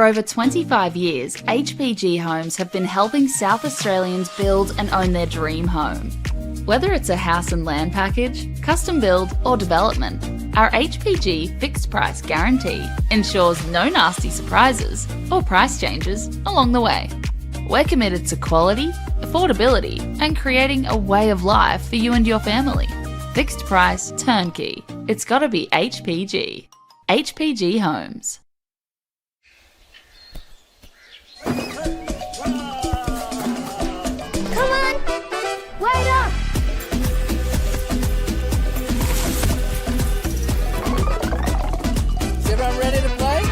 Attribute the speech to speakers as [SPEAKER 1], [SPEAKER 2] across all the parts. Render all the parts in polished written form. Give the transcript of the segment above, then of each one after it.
[SPEAKER 1] over 25 years, HPG Homes have been helping South Australians build and own their dream home. Whether it's a house and land package, custom build or development, our HPG fixed price guarantee ensures no nasty surprises or price changes along the way. We're committed to quality, affordability and creating a way of life for you and your family. Fixed price turnkey. It's gotta be HPG. HPG Homes.
[SPEAKER 2] Come on! Wait up!
[SPEAKER 3] Is everyone ready to play?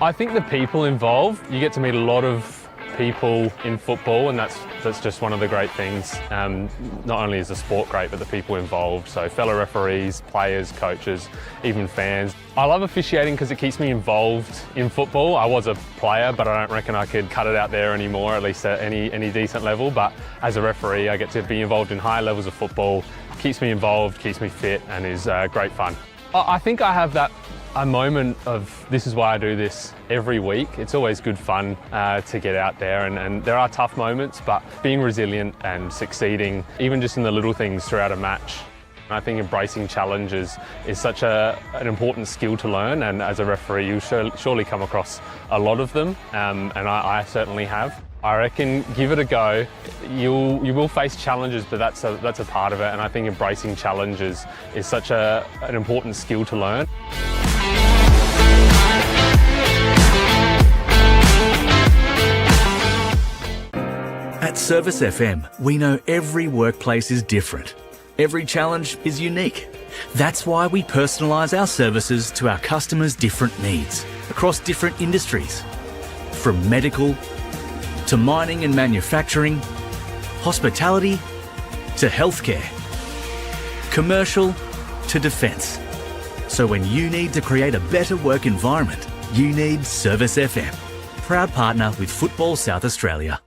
[SPEAKER 4] I think the people involved, you get to meet a lot of people in football, and that's just one of the great things. Not only is the sport great, but the people involved. So fellow referees, players, coaches, even fans. I love officiating because it keeps me involved in football. I was a player, but I don't reckon I could cut it out there anymore, at least at any decent level. But as a referee, I get to be involved in higher levels of football. Keeps me involved, keeps me fit, and is great fun. I think I have a moment of this is why I do this every week. It's always good fun to get out there, and there are tough moments, but being resilient and succeeding, even just in the little things throughout a match. I think embracing challenges is such an important skill to learn, and as a referee you surely come across a lot of them, and I certainly have. I reckon give it a go. You will face challenges, but that's a part of it, and I think embracing challenges is such an important skill to learn.
[SPEAKER 5] At Service FM, we know every workplace is different. Every challenge is unique. That's why we personalise our services to our customers' different needs across different industries. From medical to mining and manufacturing, hospitality to healthcare, commercial to defence. So when you need to create a better work environment, you need Service FM. Proud partner with Football South Australia.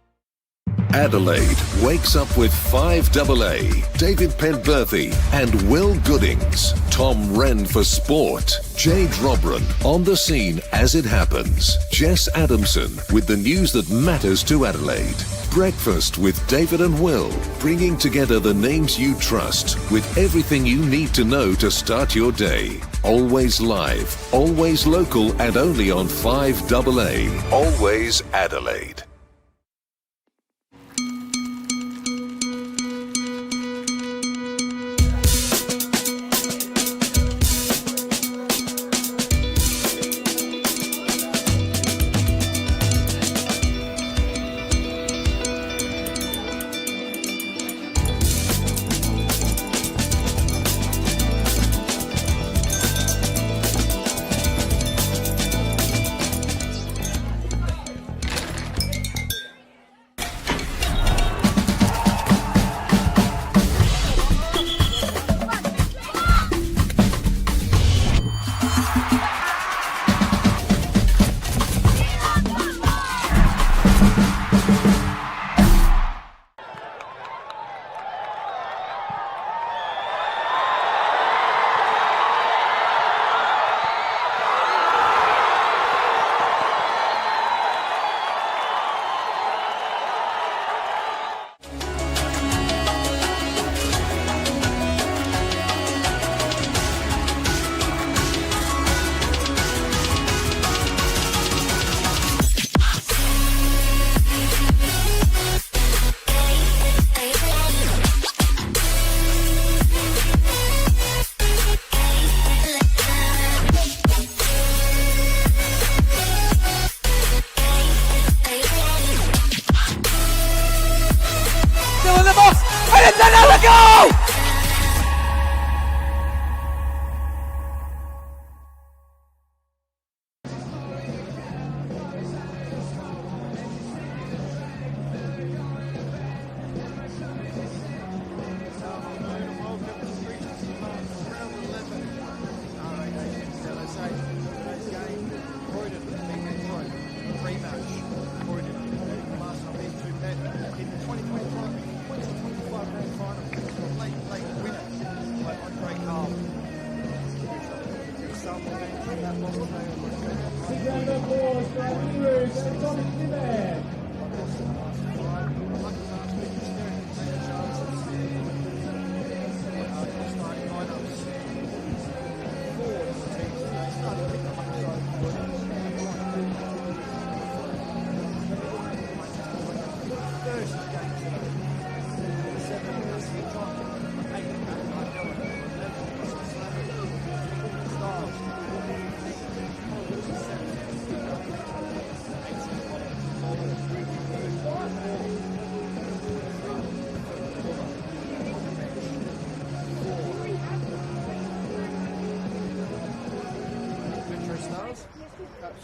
[SPEAKER 6] Adelaide wakes up with 5AA, David Penberthy and Will Goodings, Tom Wren for sport, Jade Robran on the scene as it happens, Jess Adamson with the news that matters to Adelaide, Breakfast with David and Will, bringing together the names you trust with everything you need to know to start your day. Always live, always local and only on 5AA, always Adelaide.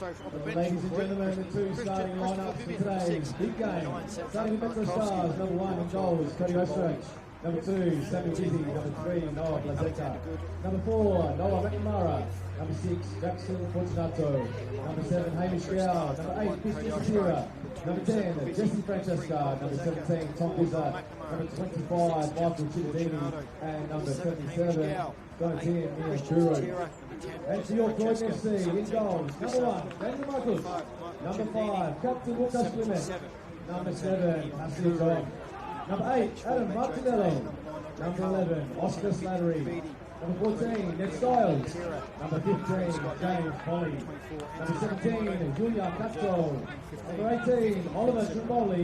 [SPEAKER 3] also off the bench.
[SPEAKER 7] Ladies and gentlemen, the two starting lineups for today's big game. Starting with MetroStars, number 1 in goals, Cody Ostrich. Number 2, Sammy Dizzy. Number 3, Noah Blazeka. Number 4, Noah McNamara. Number 6, Jackson Fortunato. Number 7, Hamish Gow. Number 8, Business Akira. Number 10, Jesse Francesca. Number 17, Tom Bizza. Number 25, Michael Chittadini. And number 77, Donatien Miakuru. And to your Croydon FC, in goals, number 1, Daniel Michaels. Number 5, Captain Lucas Clement. Number 7, Ashley John. Number 8, Adam Martinello. Number 11, Oscar Slattery. Number 14, Ned Styles. Number 15, James Polly. Number 17, Julia Castro. Number 18, Oliver Trimboli.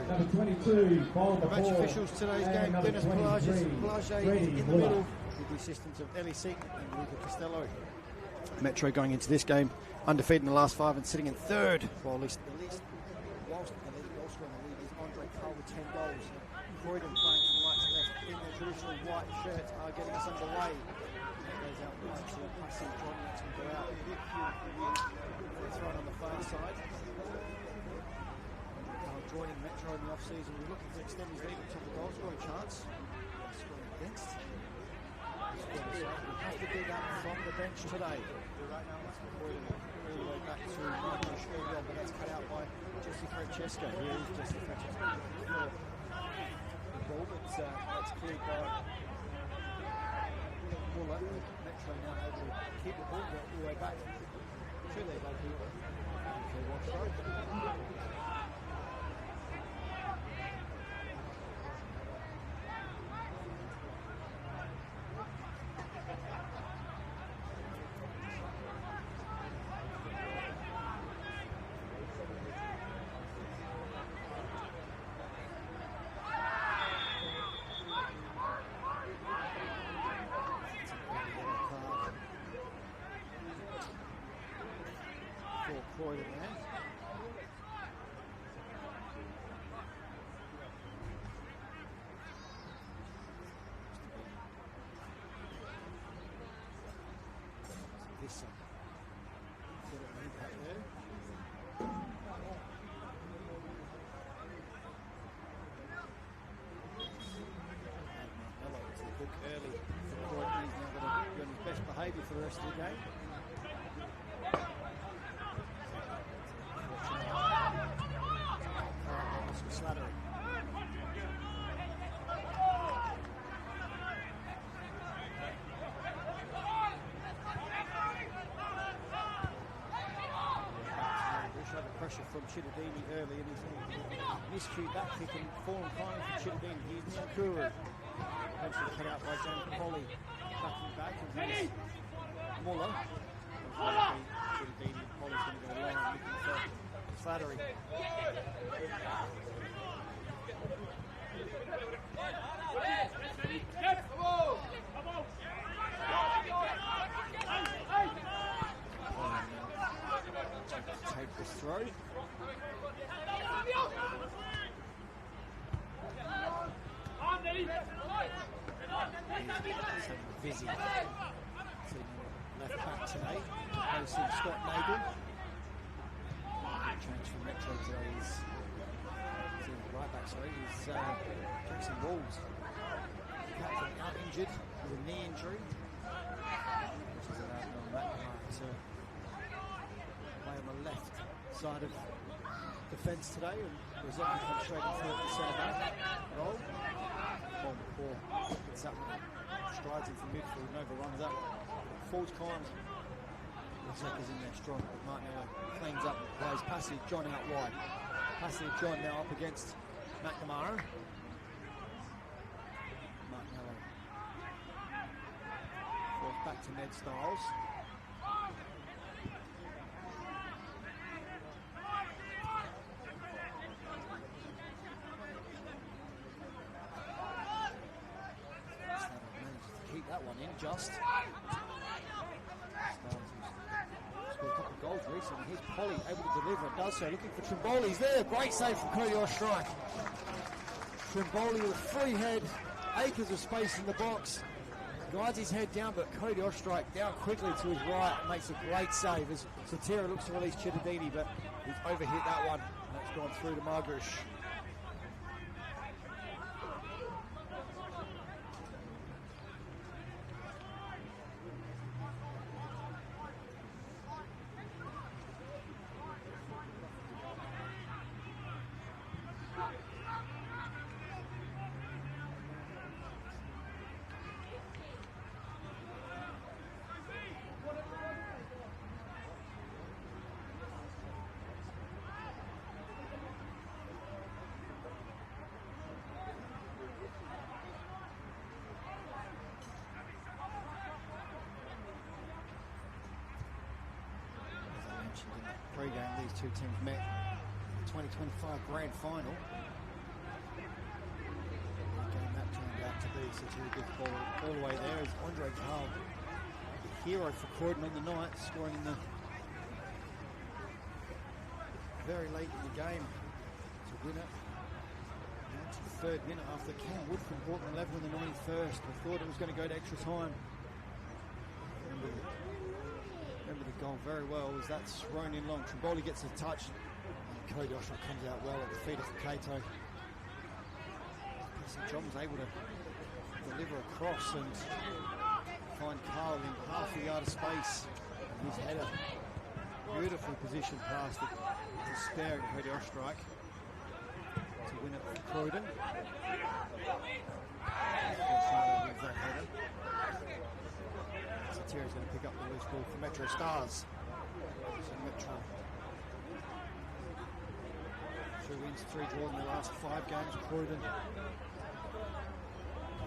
[SPEAKER 7] Number 22, Paul
[SPEAKER 3] Match
[SPEAKER 7] McCall.
[SPEAKER 3] officials today's
[SPEAKER 7] And
[SPEAKER 3] game,
[SPEAKER 7] number
[SPEAKER 3] Dennis
[SPEAKER 7] 23,
[SPEAKER 3] Pelage
[SPEAKER 7] Brady
[SPEAKER 3] in the
[SPEAKER 7] Muller.
[SPEAKER 3] middle with the assistance of Ellie Seek and Luca Costello. Metro going into this game undefeated in the last 5 and sitting in 3rd, while whilst the leading goal scorer in the league is Andre Carl with 10 goals. Croydon playing from right to left in their traditional white shirts are getting us underway. Goes out right to Passy, John lets him go out. They're thrown on the far side. Carl joining Metro in the off-season. We're looking to extend his lead to the goal scoring chance. Scoring against. We have to do that from the bench today. Croydon all the way back to Michael Schmidt, but that's cut out by Jesse Francesco. Here is Jesse Francesco. Ball, but that's cleared by Muller. Metro now able to keep the ball, get all the way back to their goalkeeper. Croydon there. This one. Bit of an impact there. Mello to the hook early for Croydon. He's now going to be on his best behaviour for the rest of the game. Slattery. The pressure from Chittadini early, and he's miscued that kick and fallen kindly from Chittadini. Here's Miakuru. Eventually cut out by James Polly. Backing back, and here's Muller. Chittadini and Polly's going to go long looking for Slattery. Take this throw. Busy. Left back today. Hosting Scott Nagel. Change from Metro today is right back, sorry, is Jackson Walls. Captain out injured with a knee injury. Which has allowed McNamara to play on the left side of defence today, and Rosetta comes straight into the centre back role. Paul McCall gets up, strides in from midfield and overruns up. Falls kind. Rosetta's in there strong, but Martinello cleans up, plays Passy John out wide. Passy John now up against McNamara. Martinello. Forth back to Ned Styles. Keep that one in just. Scored a couple of goals recently. Here's Polly able to deliver, does so. Looking for Trimboli. He's there. Great save from Cody Ostrich. Trimboli with free head. Acres of space in the box. guides his head down, but Cody Ostrike down quickly to his right and makes a great save as Satira looks to release Chittadini, but he's overhit that one, and that's gone through to Margaresh. Pre-game, these two teams met in the 2025 Grand Final. The game that turned out to be such a good ball all the way there as Andre Carl, the hero for Croydon on the night, scoring in the very late in the game to win it. Now to the third minute after Cam Woodford brought them level in the 91st. We thought it was going to go to extra time. Remember the goal very well as that's thrown in long. Trimboli gets a touch and Cody Ostrike comes out well at the feet of Kato. St John's able to deliver a cross and find Carl in half a yard of space. And his header beautifully positioned past it to spare Cody Ostrike to win it for Croydon. That header. Satira's going to pick up the loose ball for MetroStars. So Metro 2 wins, 3 draws in the last 5 games. Croydon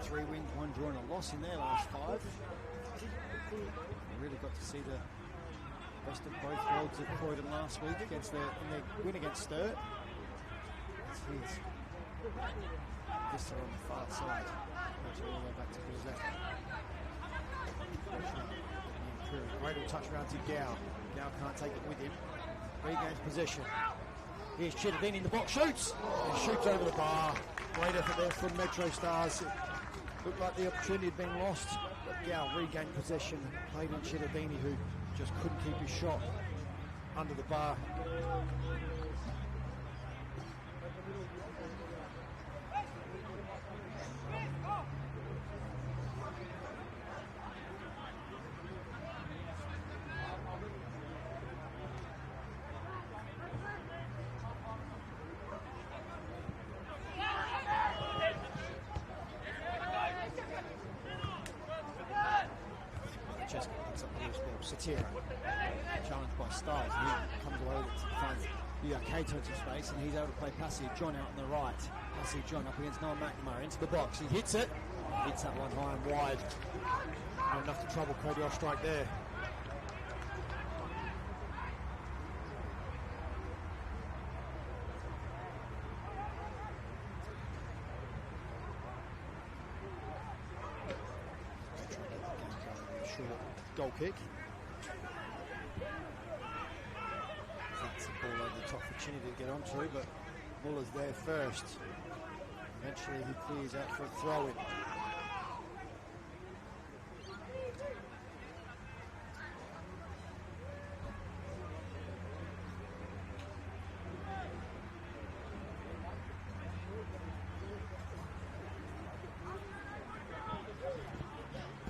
[SPEAKER 3] 3 wins, 1 draw and a loss in their last 5. We really got to see the best of both worlds of Croydon last week against in their win against Sturt. Here's Vista on the far side. Metro all the way back to his left. Great little touch around to Gow. Gow can't take it with him. Regains possession. Here's Chittadini in the box, shoots! And shoots over the bar. Great effort there from MetroStars. It looked like the opportunity had been lost, but Gow regained possession. Played in Chittadini, who just couldn't keep his shot under the bar. Satira, challenged by Stars. He comes away with it to find Kato to space, and he's able to play Passy John out on the right. Passy John up against Noah McNamara into the box. He hits it. Hits that one high and wide. Not enough to trouble Cody Ostrike there. Short goal kick. That's the ball over the top for Chinny to get onto, but Muller's there first. Eventually he clears out for a throw-in.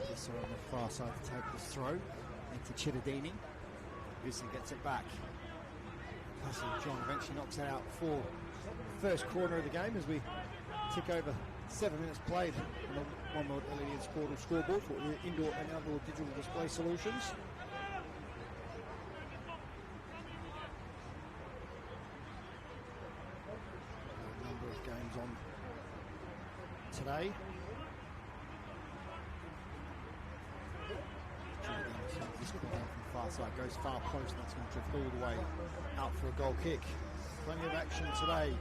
[SPEAKER 3] Visser on the far side to take this throw into Chittadini. Visser gets it back. Passy John eventually knocks it out for the first corner of the game as we tick over 7 minutes played on the One World LED Sportal scoreboard for indoor and outdoor digital display solutions. A number of games on today. This corner from far side goes far post, and that's going to drift all the way out for a goal kick. Plenty of action today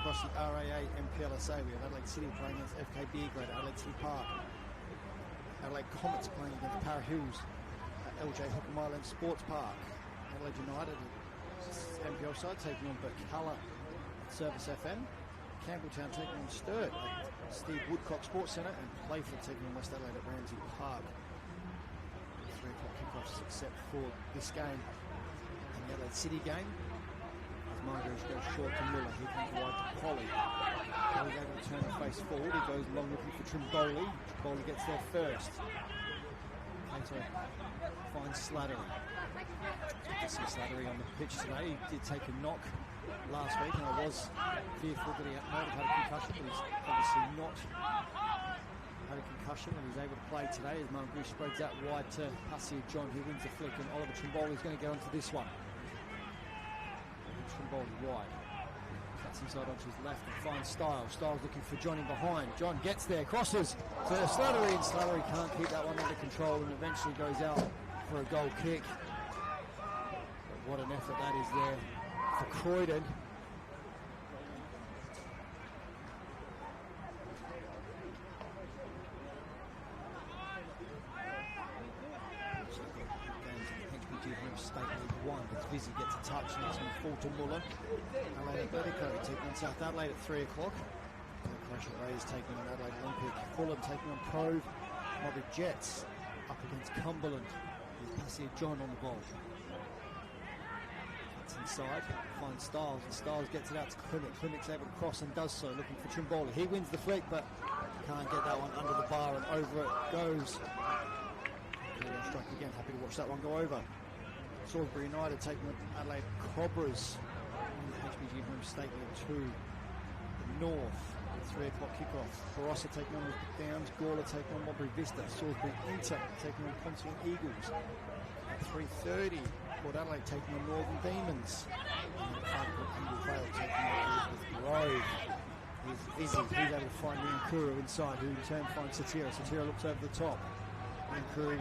[SPEAKER 3] across the RAA MPLSA. We have Adelaide City playing against FKB Grade, Adelaide City Park. Adelaide Comets playing against Para Hills at LJ Hockham Island Sports Park. Adelaide United, MPL side, taking on Burkalla at Service FM. Campbelltown taking on Sturt at Steve Woodcock Sports Centre, and Playford taking on West Adelaide at Ramsey Park. 3 o'clock kickoffs except for this game and the Adelaide City game. As Margaret goes short to Miller, he comes wide to Polly. Polly's able to turn the face forward. He goes long looking for Trimboli. Trimboli gets there first. Cato finds Slattery. It's good to see Slattery on the pitch today. He did take a knock last week, and I was fearful that he might have had a concussion, but he's obviously not had a concussion, and he's able to play today as Mulgrew spreads out wide to Hussey John, who wins the flick, and Oliver Trimboli is going to get onto this one. Trimboli wide. Cuts inside onto his left and finds Styles. Styles looking for John in behind. John gets there, crosses to Slattery, and Slattery can't keep that one under control and eventually goes out for a goal kick. But what an effort that is there for Croydon. HPG Homes State League 1 as Vizzy gets a touch, and it's going to fall to Muller. Adelaide Atletico taking on South Adelaide at 3 o'clock. Commercial Rays taking on Adelaide Olympic. Fulham taking on Cove. Mobby Jets up against Cumberland. With Passy John on the ball. Cuts inside, finds Styles, and Styles gets it out to Clinic. Clinic's able to cross and does so, looking for Trimboli. He wins the flick, but can't get that one under the bar, and over it goes. Strike again, happy to watch that one go over. Salisbury United taking on Adelaide Cobras in the HPG Homes State League 2 North. 3 o'clock kickoff. Barossa taking on the Downs. Gawler taking on Mowbray Vista. Salisbury Inter taking on Pontian Eagles. At 3:30, Port Adelaide taking on Northern Demons. And at 5 o'clock, Humble Vale taking on Elizabeth Grove. Here's Vizzy. He's able to find Niankuru inside, who in turn finds Satira. Satira looks over the top. Niankuru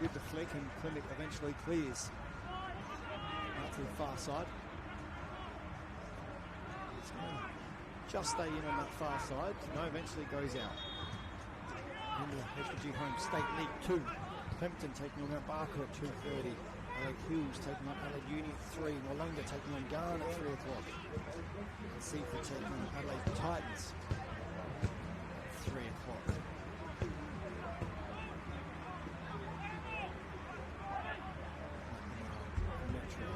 [SPEAKER 3] with the flick, and Clinic eventually clears out to the far side. Just stay in on that far side. No, eventually goes out. In the HPG Homes State League 2, Pempton taking on Mount Barker at 2:30. Adelaide Hills taking on Adelaide Uni at 3. Noarlunga taking on Garn at 3 o'clock. Seaford taking on Adelaide Titans at 3 o'clock. Metro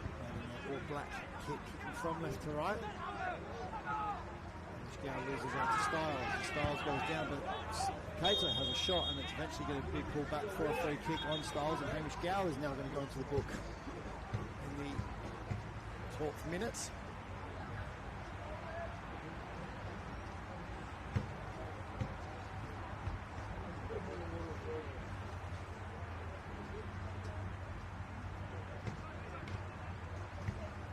[SPEAKER 3] all black kick kicking from left to right. Gow loses out to Styles. Styles goes down, but Cato has a shot, and it's eventually going to be pulled back for a free kick on Styles, and Hamish Gow is now going to go into the book in the 12th minute.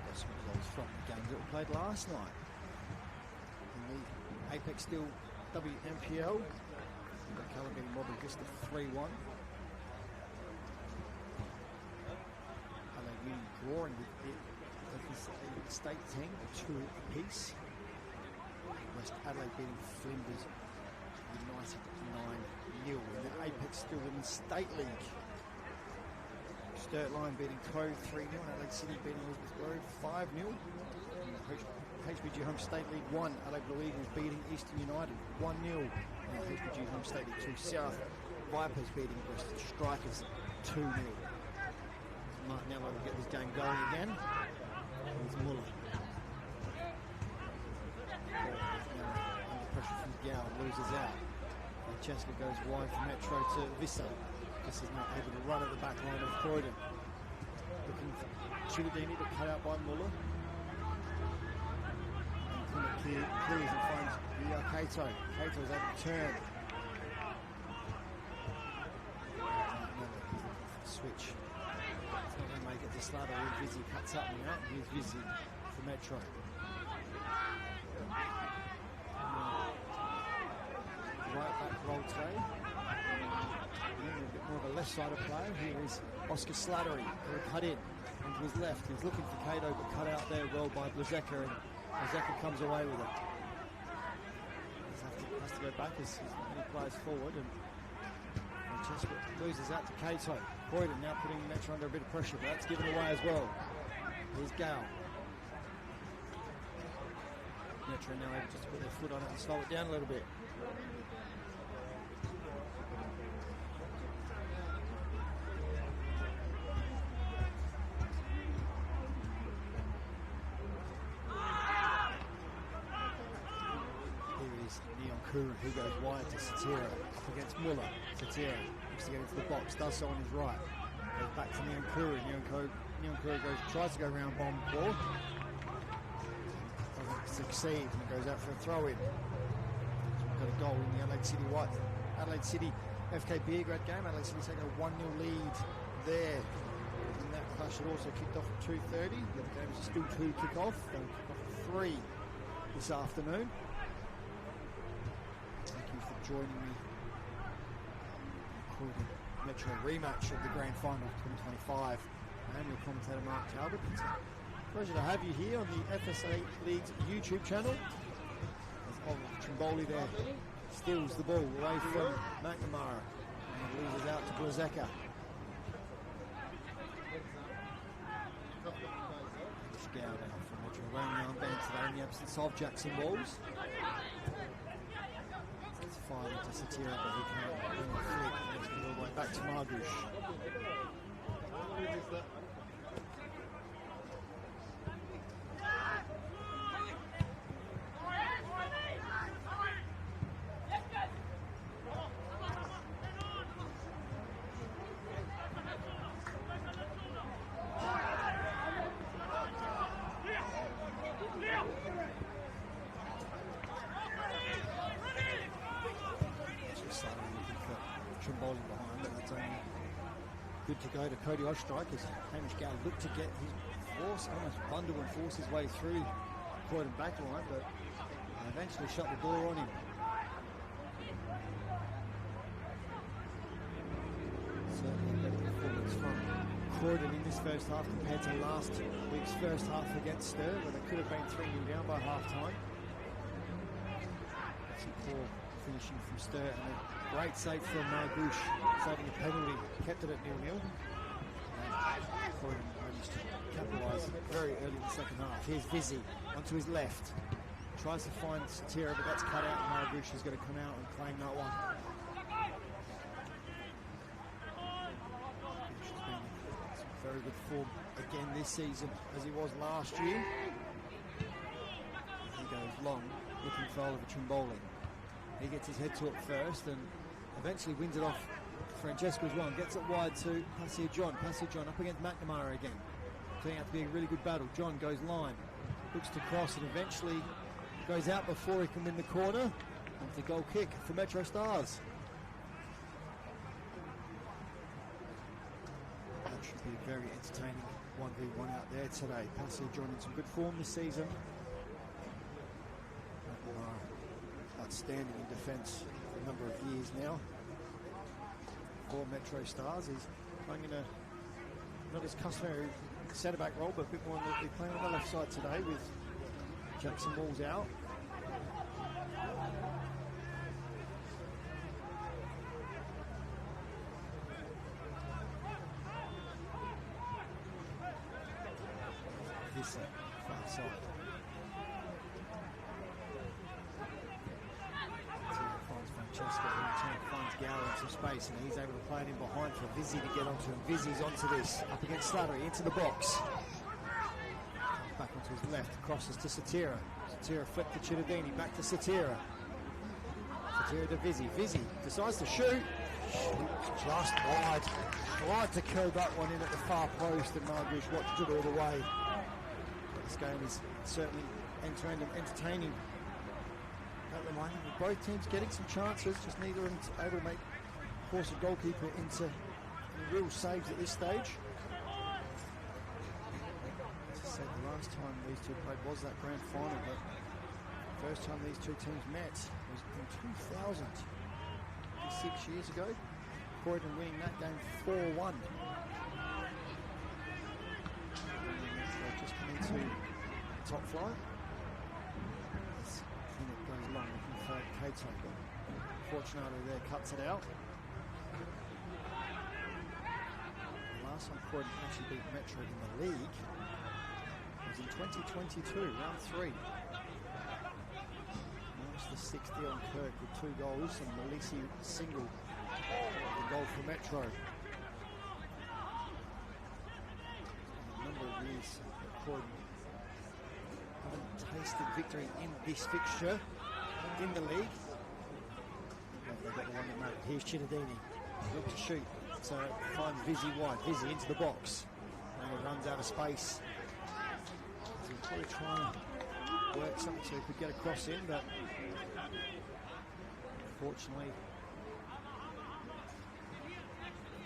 [SPEAKER 3] Got some results from the games that were played last night. Apex still WMPL. We've got Callum beating Mowbray Vista 3-1. Adelaide Uni drawing with the state team 2 apiece. West Adelaide beating Flinders United 9-0. And the Apex still in the state league. Sturt Line beating Cove 3-0. Adelaide City beating Elizabeth Grove 5-0. HPG Homes State League 1, Adelaide Blue Eagles beating Eastern United 1-0. And HPG Homes State League 2 South, Vipers beating Western Strikers 2-0. Martinello will get this game going again. Here's Muller. Under pressure from Gow, loses out. Francesca goes wide from Metro to Vissa. Vissa's not able to run at the back line of Croydon. Looking for Chigadini, but cut out by Muller. Clears and finds Cato. Cato's able to turn. Switch. It's not going to make it to Slattery. Vizzy cuts up and out. Here's Vizzy for Metro. Right back roll today. A bit more of a left-sided player. Here is Oscar Slattery. He'll cut in onto his left. He's looking for Cato, but cut out there well by Blazeka, and Blazeka comes away with it. He has to go back as he plays forward, and Francesca loses out to Cato. Croydon now putting Metro under a bit of pressure, but that's given away as well. Here's Gow. Metro now able just to put their foot on it and slow it down a little bit. Who goes wide to Satira, up against Muller. Satira looks to get into the box, does so on his right. Goes back to Nyankuru. Nyankuru tries to go around bomb ball. Doesn't succeed and goes out for a throw-in. Got a goal in the Adelaide City FK Beer Grad game. Adelaide City taking a 1-0 lead there. And that clash had also kicked off at 2:30. The other games are still 2 kick-off. They'll kick off at 3 this afternoon. Joining me, Croydon Metro rematch of the Grand Final of 2025. I am your commentator, Mark Talbot. It's a pleasure to have you here on the FSA League's YouTube channel. As Trimboli there steals the ball away from McNamara and loses out to Blazeka. Scow now from Metro running on band today in the absence of Jackson Walls. Fired into Satira, but he can't bring the flick. Let's go all the way back to Margush. Trimboli behind, but that's only good to go to Cody Ostrike as Hamish Gow looked to get his force, almost bundle and force his way through Croydon backline, but eventually shut the door on him. Certainly a better performance from Croydon in this first half compared to last week's first half against Stir, where they could have been 3-0 down by half time. Some poor finishing from Stir and a great save from Margush, saving a penalty, kept it at 0-0. Croydon managed to capitalise very early in the second half. Here's Vizzy onto his left, tries to find Satira, but that's cut out and Margush is going to come out and claim that one. Margush has been in some very good form again this season as he was last year. He goes long, looking for Oliver Trimboli. He gets his head to it first and eventually wins it off Francesco as well. Gets it wide to Pasir John. Pasir John up against McNamara again. Turning out to be a really good battle. John goes line, looks to cross and eventually goes out before he can win the corner. And the goal kick for MetroStars. That should be a very entertaining 1v1 out there today. Pasir John in some good form this season. McNamara outstanding in defence for a number of years now. For MetroStars, he's playing in a not his customary centre back role, but a bit more on the, playing on the left side today with Jackson Walls out. This far side. Finds Francesco in finds Gower in some space, and he's able to play it in behind for Vizzy to get onto him. Vizzy's onto this, up against Slattery, into the box. Comes back onto his left, crosses to Satira. Satira flipped to Chittadini, back to Satira. Satira to Vizzy. Vizzy decides to shoot. Shoots just wide. Tried to curl that one in at the far post, and Margush watched it all the way. But this game is certainly end-to-end and entertaining at the moment, with both teams getting some chances, just neither of them able to force a goalkeeper into real saves at this stage. As I said, the last time these two played was that grand final, but the first time these two teams met was in 2000, 6 years ago. Croydon winning that game 4-1. Just come into top flight. Goes long looking for Kato, but unfortunately there cuts it out. The last time Croydon actually beat Metro in the league was in 2022, round 3. 6th, Dion Kirk with 2 goals, and Malisi single, the goal for Metro. A number of years at Croydon haven't tasted victory in this fixture in the league. They've got the one that mattered. Here's Chittadini. Look to shoot. So finds Vizzy wide. Vizzy into the box. And he runs out of space. So he's probably trying to work something so he could get a cross in, but unfortunately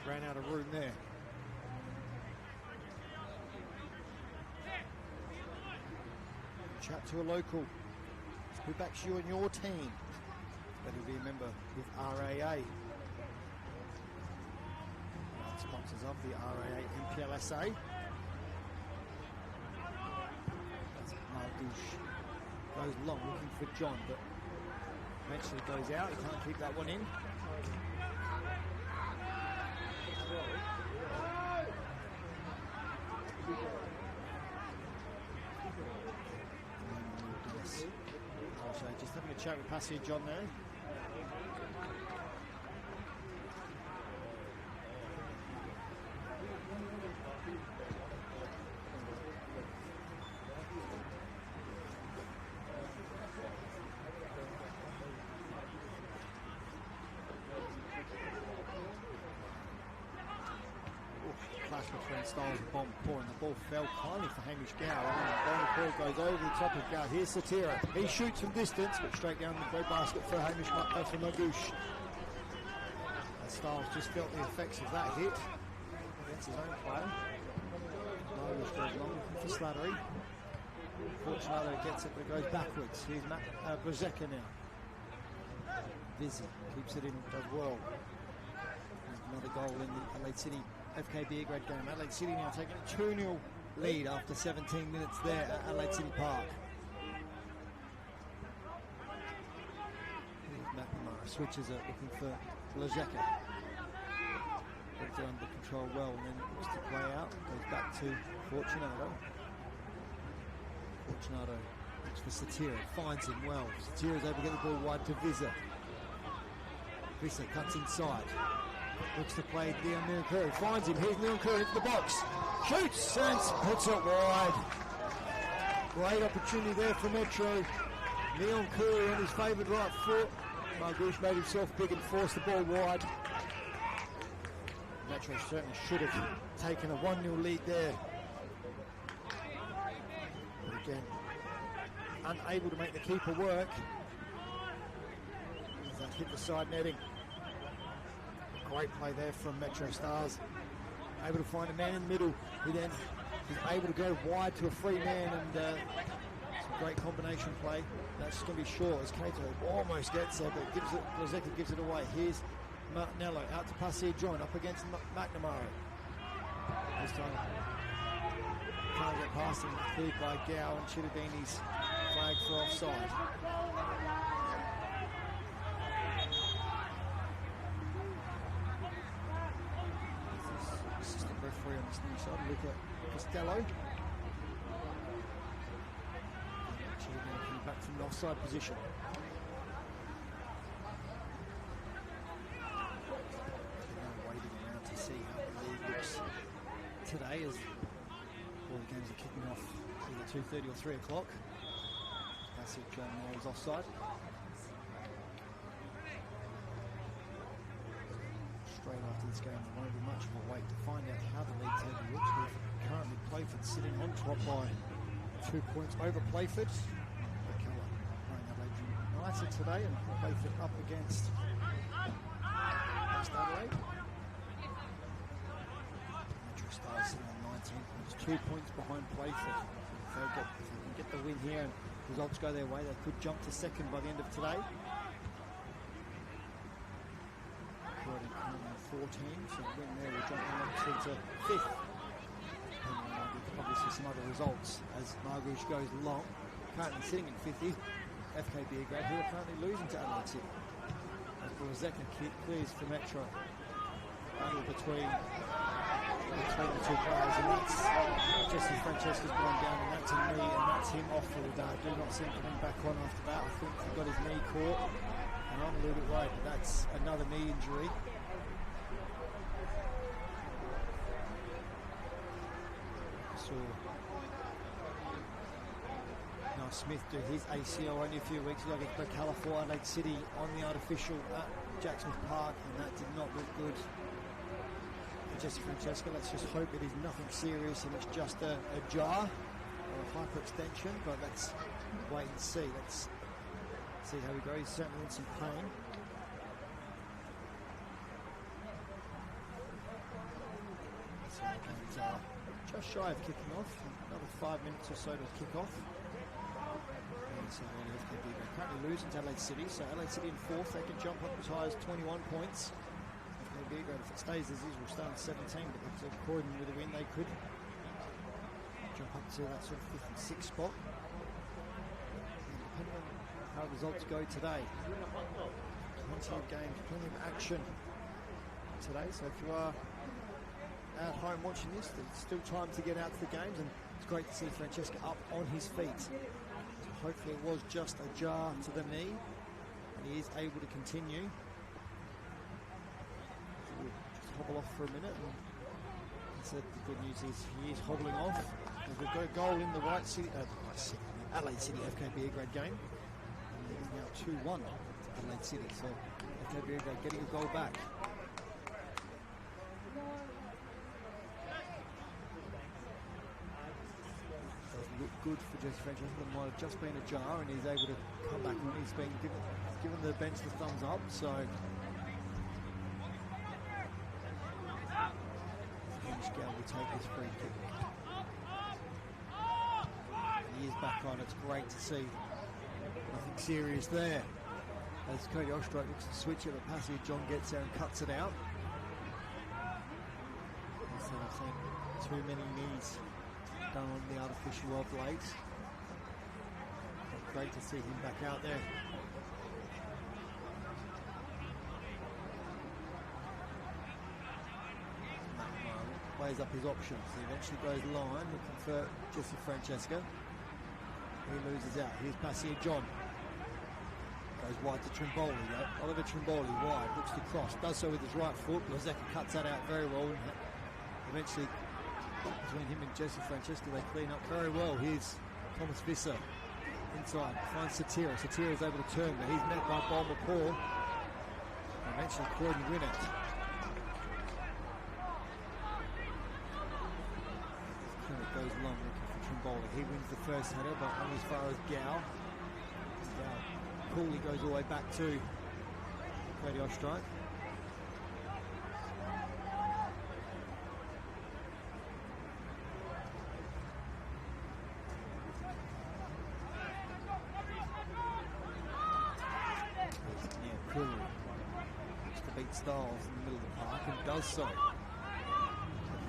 [SPEAKER 3] ran out of room there. Chat to a local. Who backs you and your team? Better be a member with RAA. Sponsors of the RAA NPLSA. That's Margouche. Goes long looking for John, but eventually goes out. He can't keep that one in. Also, just having a chat with Passy John there. Clash between styles of bomb pour, and the ball fell kindly for Hamish Gow, and the ball goes over the top of Gow. Here's Satira. He shoots from distance, but straight down the bread basket for Hamish for Magouche. Styles just felt the effects of that hit against his own player. Magouche goes long for Slattery. Fortunato gets it, but it goes backwards. Here's Brozeka now. Vizzy keeps it in, does well. Another goal in the Adelaide City FKB grade game. Adelaide City now taking a 2-0 lead after 17 minutes there at Adelaide City Park. McNamara switches it, looking for Lozeka. Gets it under control well, and then looks to play out. Goes back to Fortunato. Fortunato looks for Satira, finds him well. Satira's able to get the ball wide to Vizza. Vizza cuts inside. Looks to play Leon Curry. Finds him. Here's Leon Curry into the box. Shoots and puts it wide. Great opportunity there for Metro. Leon Curry on his favoured right foot. Margouche made himself big and forced the ball wide. Metro certainly should have taken a 1-0 lead there. But again, unable to make the keeper work. As that hit the side netting. Great play there from MetroStars. Able to find a man in the middle who then is able to go wide to a free man, and some great combination play. That's just going to be short as Cato almost gets there, but Rosecca gives it away. Here's Martinello out to Passy John up against McNamara. This time trying to get past him, cleared by Gow, and Chittadini's flag for offside. Referee on this new side, look at Costello. Coming back from the offside position. Now waiting around to see how the league looks today, as all the games are kicking off either 2:30 or 3 o'clock. That's it, John Moore's offside. Straight after this game, there won't be much of a wait to find out how the league table looks. With currently Playford sitting on top by 2 points over Playford. McKellar playing Adelaide United today, and Playford up against Adelaide. MetroStars sitting on 19 points, 2 points behind Playford. If they can get the win here and results go their way, they could jump to second by the end of today. Croydon currently 14, so a win there will jump them to 5th. And obviously some other results as Margouche goes long. Currently sitting in 5th, FKB grade, who are currently losing to Adelaide City. As Brozeka clears for Metro. battle between the two players, and that's Jesse Francesca's gone down, and that's a knee, and that's him off for the day. I do not see him coming back on after that. I think he got his knee caught, and I'm a little bit worried that that's another knee injury. Saw Now Smith do his ACL only a few weeks ago against Bacala for Adelaide City on the artificial at Jack Smith Park, and that did not look good for Jesse Francesca. Let's just hope it is nothing serious and it's just a jar or a hyperextension, but let's wait and see. Let's see how he goes. He's certainly in some pain. So games are just shy of kicking off. Another 5 minutes or so to kick off. So they're currently losing to Adelaide City, so Adelaide City in fourth, they can jump up as high as 21 points. If it stays as is, we'll start at 17, but if Croydon with a win, they could jump up to that sort of 5th and 6th spot. And depending on how results go today, plenty of games, plenty of action today, so if you are at home watching this, there's still time to get out to the games, and it's great to see Francesca up on his feet. Hopefully it was just a jar to the knee, and he is able to continue. So we'll just hobble off for a minute, and the good news is he is hobbling off. And we've got a goal in the Adelaide City FKB grade game. And it is now 2-1 to Adelaide City, so FKB grade getting a goal back. Look good for Jesse Francesca. It might have just been a jar, and he's able to come back on. He's been given the bench the thumbs up, so Gale will take this free kick. And he is back on. It's great to see. Nothing serious there. As Cody Ostrike looks to switch it, but passage John gets there and cuts it out. So I've seen too many knees done on the artificial of late. But great to see him back out there. Weighs up his options. He eventually goes line, looking for Jesse Francesca. He loses out. Here's Passia John. Goes wide to Trimboli. Oliver Trimboli wide, looks to cross, does so with his right foot. Lozeka cuts that out very well, and eventually between him and Jesse Francesca, they clean up very well. Here's Thomas Visser inside, finds Satira. Satira's able to turn, but he's met by Bulmer Paul. Eventually Croydon win it. Kermit goes long looking for Trimboli. He wins the first header, but only as far as Gow. Cooley goes all the way back to Cody Ostrike. Styles in the middle of the park, and does so. Looking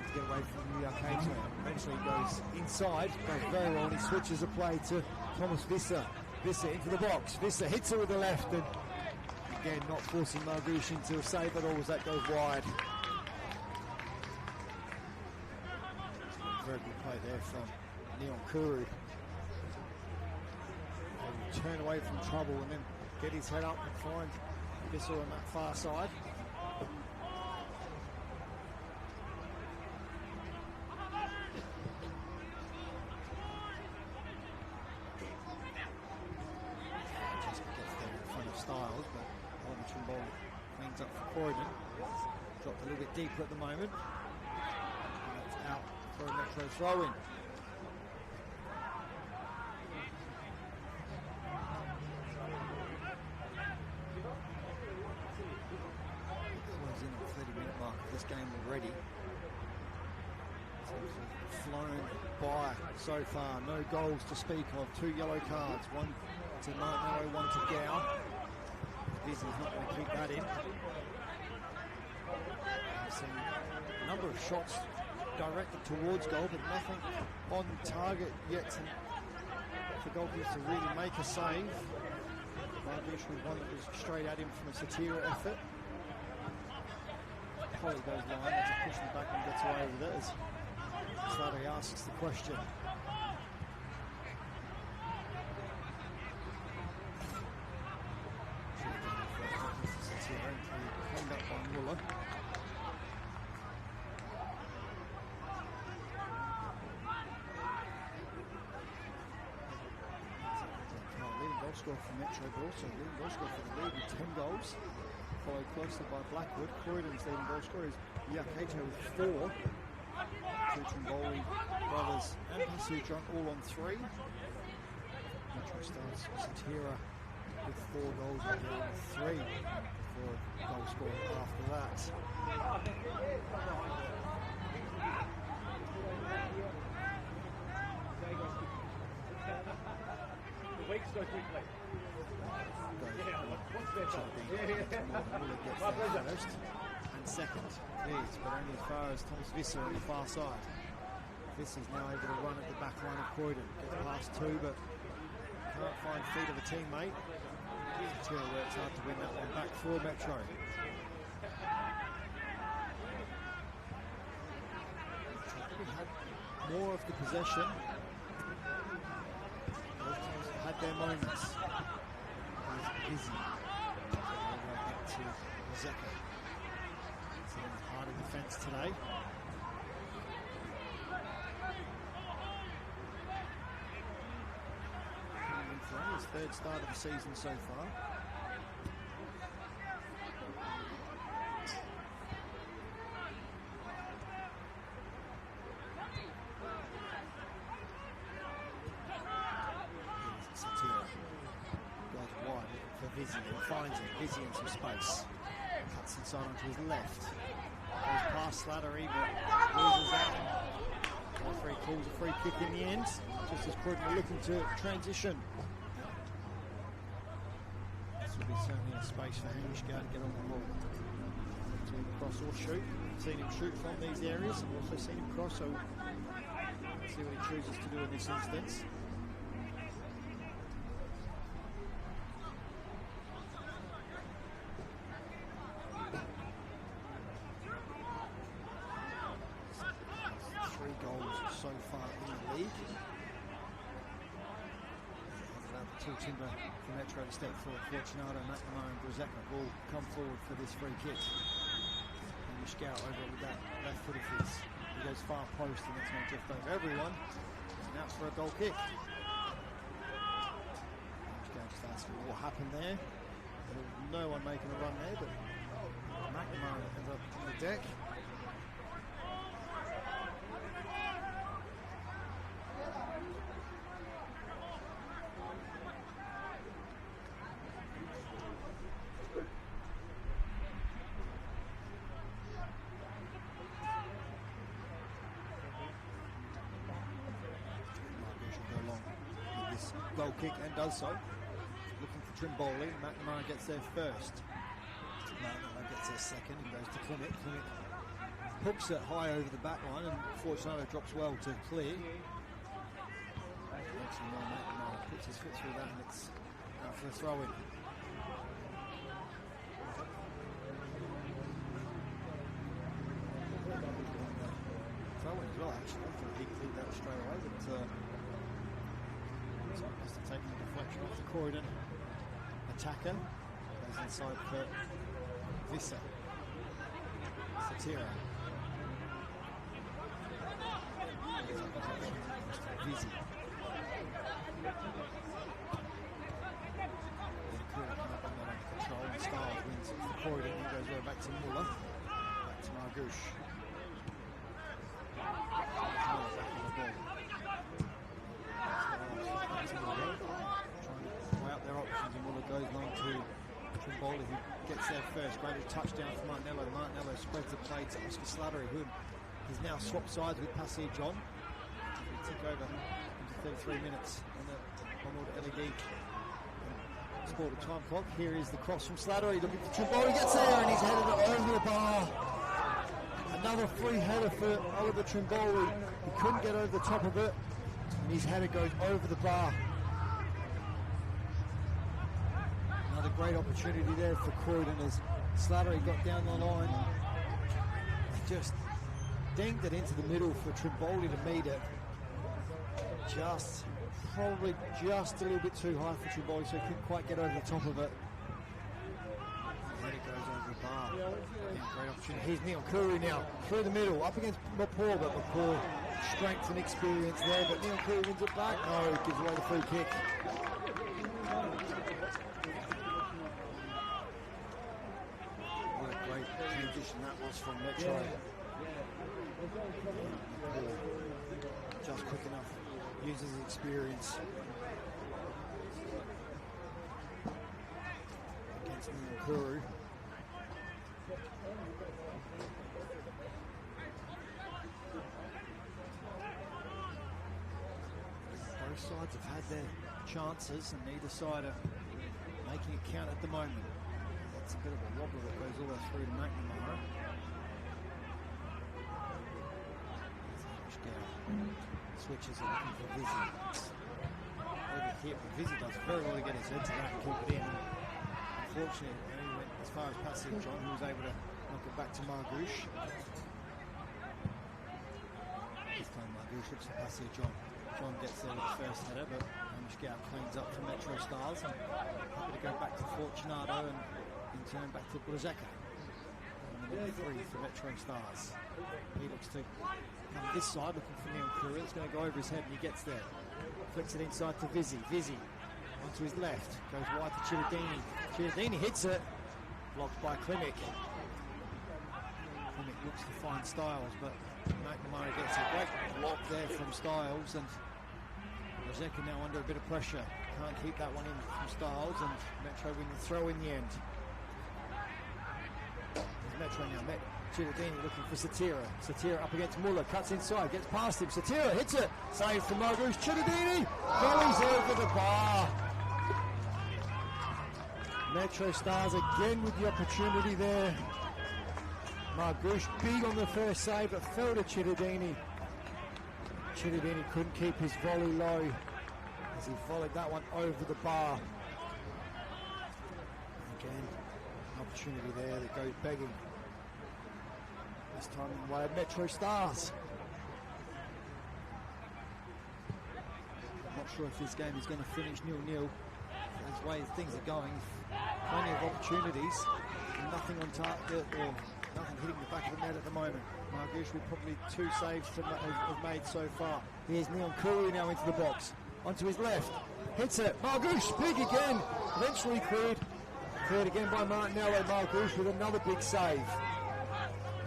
[SPEAKER 3] to get away from New York Cato. Eventually goes inside, goes very well, and he switches the play to Thomas Visser. Visser into the box. Visser hits it with the left, and again not forcing Margush into a save at all as that goes wide. Very good play there from Neon Kuru. He'll turn away from trouble and then get his head up and find Visser on that far side. Styles, but Oliver Trimboli cleans up for Croydon. Dropped a little bit deeper at the moment. And that's out for a Metro throw-in. Close in at the 30-minute mark of this game already. So we've flown by so far. No goals to speak of. 2 yellow cards. One to Martin, one to Gow. He's not going to keep that in. We've seen a number of shots directed towards goal, but nothing on target yet for goalkeepers to really make a save. Margush with one that was straight at him from a Satira effort. Polly goes line, that's a push in the back and gets away with it as Slattery asks the question. Held up by Muller. Leading goal scorer for Metro, but also leading goal scorer for the league with 10 goals. Followed closely by Blackwood. Croydon's leading goal scorer is Iaketo with 4. Two Trimboli brothers and Pasujon all on 3. MetroStars Satira with 4 goals and on 3 for a goal scorer after that.
[SPEAKER 7] The weeks go quickly.
[SPEAKER 3] First and second, please, but only as far as Thomas Visser on the far side. Visser's now able to run at the back line of Croydon. Gets past 2, but can't find feet of a teammate. Satira works hard to win that one back for Metro. We had more of the possession. Both teams have had their moments. Busy. Back to Zeka. It's in the heart of defence today. Coming in for his 3rd start of the season so far. For Vizzy and finds it. Vizzy in some space. Cuts inside onto his left. Goes past Slattery, but loses out. The referee calls a free kick in the end, just as Croydon are looking to transition. This will be certainly a space for Hamish Gard to get on the ball. To cross or shoot. We've seen him shoot from these areas, and we've also seen him cross, so let's see what he chooses to do in this instance. So far in the league. Two timber for Metro to step forward. Fortunato, McNamara and Grozeka will come forward for this free kick. And Scout over with that left foot of his. He goes far post and that's not Jeff over everyone. And out for a goal kick. Scout just asking what happened there. No one making a run there, but McNamara ends up on the deck. Goal kick and does so. Looking for Trimboli. McNamara gets there first. McNamara gets there second and goes to Clement. Clement hooks it high over the back line and Fortunato drops well to clear. McNamara puts his foot through that and it's out for a throw in. Throw in as well actually. I thought he cleared that straight away, but must have taken the deflection off the Croydon attacker. Goes inside for Visser. Satira. Vizzy. Croydon can't bring that under control and Styles wins it for Croydon and goes right back to Muller. Back to Margouche. Muller back on the ball. Trying to weigh up their options and Muller goes long to Trimboli who gets there first. Great touchdown for Martinello. Martinello spreads the play to Oscar Slattery who has now swapped sides with Passy John. We tick over into 33 minutes on the onward LED sport time clock. Here is the cross from Slattery looking for Trimboli. Gets there and he's headed it over the bar. Another free header for Oliver Trimboli. He couldn't get over the top of it. And his header goes over the bar. Another great opportunity there for Croydon as Slattery got down the line. just dinged it into the middle for Trimboli to meet it. Probably just a little bit too high for Trimboli, so he couldn't quite get over the top of it. And then it goes over the bar. Again, great opportunity. Here's Neil Curry now, through the middle, up against McCaw, but McCaw, strength and experience there, but Neil Curry wins it back. No, gives away the free kick. What a great transition that was from Metro. Just quick enough, uses his experience against Nkuru. Both sides have had their chances and neither side are making it count at the moment. That's a bit of a wobble that goes all the way through to McNamara. Switches are looking for Vizzy. Over here, but Vizzy does very well to get his head to that and keep it in. Unfortunately, he went as far as Passy John, who was able to knock it back to Margouche. This time Margouche looks for Passy John. John gets there with the first header, but Mishgao cleans up for MetroStars and happy to go back to Fortunato and in turn back to Blazeka. Number 3 for MetroStars. He looks to come this side, looking for Neil Curry. It's going to go over his head and he gets there. Flicks it inside to Vizzy. Vizzy onto his left. Goes wide to Chiradini. Chiradini hits it. Blocked by Klimek. Klimek looks to find Styles, but McNamara gets a great block there from Styles, and Blazeka now under a bit of pressure. Can't keep that one in from Styles, and Metro win the throw in the end. Metro now, Chiradini looking for Satira. Satira up against Muller, cuts inside, gets past him. Satira hits it, saved from Margouche. Chiradini volleys over the bar. MetroStars again with the opportunity there. Margouche big on the first save, but fell to Chiradini. Chiradini couldn't keep his volley low as he volleyed that one over the bar. Again, opportunity there that goes begging. This time in the way of MetroStars. I'm not sure if this game is going to finish 0-0. As way things are going, plenty of opportunities, nothing on target or nothing hitting the back of the net at the moment. Margouche with probably 2 saves to have made so far. Here's Neil Curry now into the box. Onto his left. Hits it. Margouche big again. Eventually cleared. Cleared again by Martinello. Margouche with another big save.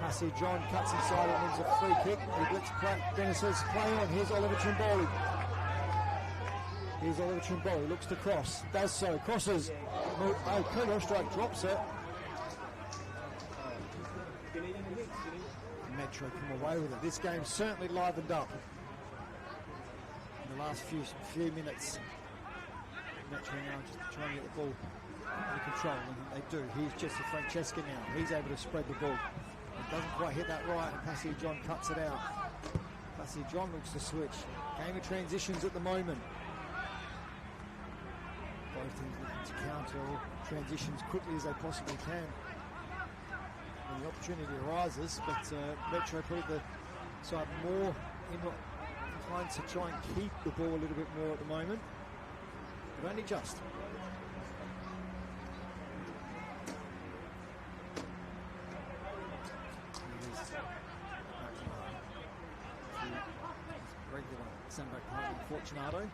[SPEAKER 3] Passy John cuts inside and wins a free kick. Dennis says play on. Here's Oliver Trimboli. Here's Oliver Trimboli. Looks to cross. Does so. Crosses. Kodo strike drops it. Metro come away with it. This game certainly livened up in the last few minutes. Metro now just trying to get the ball under control, and they do. Here's Jesse Francesca now. He's able to spread the ball. It doesn't quite hit that right, and Passy John cuts it out. Passy John looks to switch. Game of transitions at the moment. Both teams looking to counter all transitions quickly as they possibly can when the opportunity arises, but Metro put the side more inclined to try and keep the ball a little bit more at the moment, but only just. Regular centre-back partner Fortunato.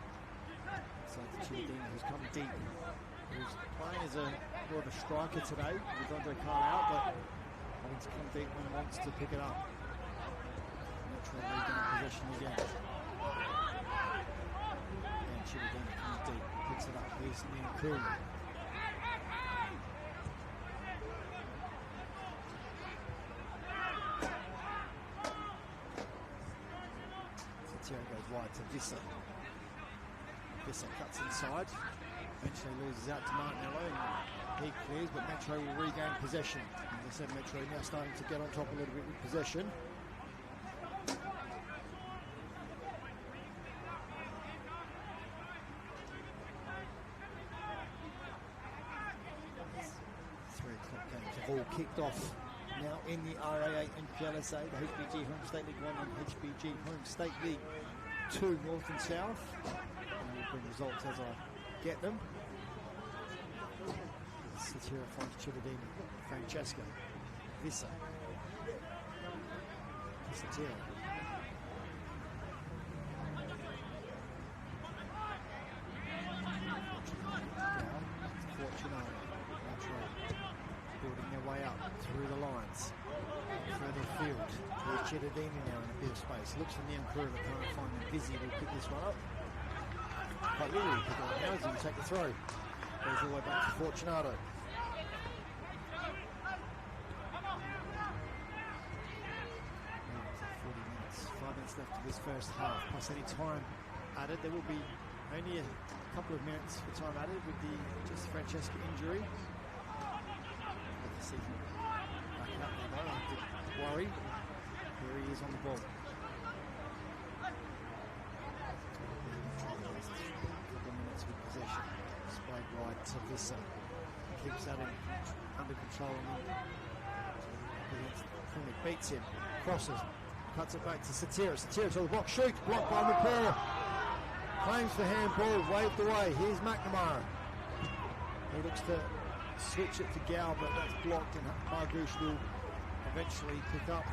[SPEAKER 3] So the Chiradini who's come deep, who's playing as more of a striker today with Andre Carl out, but having to come deep when he wants to pick it up. Metro regaining possession again. And Chiradini coming deep, picks it up. Here's Neil Cool. Satira goes wide to Vissa. Vissa cuts inside. Eventually loses out to Martinello and he clears, but Metro will regain possession. As I said, Metro now starting to get on top a little bit with possession. It's 3 o'clock game. The ball kicked off now in the RAA NPLSA, the HPG Homes State League 1 and HPG Homes State League 2 North and South. And we'll bring results as I get them. Satira finds Chividini, Francesca, Vissa, Satira. Fortunato, building their way up through the lines, further field. Here's Chividini now in a bit of space. Looks for Neon Crew, but can't find them. Busy will pick this one up. Quite literally pick it up now as he will take the throw. Goes all the way back to Fortunato. 5 minutes left of this first half, plus any time added. There will be only a couple of minutes for time added with the just Francesca injury. Let's see him back up there though, I have to worry. Here he is on the ball. Couple of minutes with possession. Splayed wide to Vissa. Keeps that under control against Clinic. Beats him. Crosses. Cuts it back to Satira. Satira to the box. Shoots. Blocked by McCall. Claims for handball. Waved away. Here's McNamara. He looks to switch it to Gal, but that's blocked, and Margouche will eventually pick up.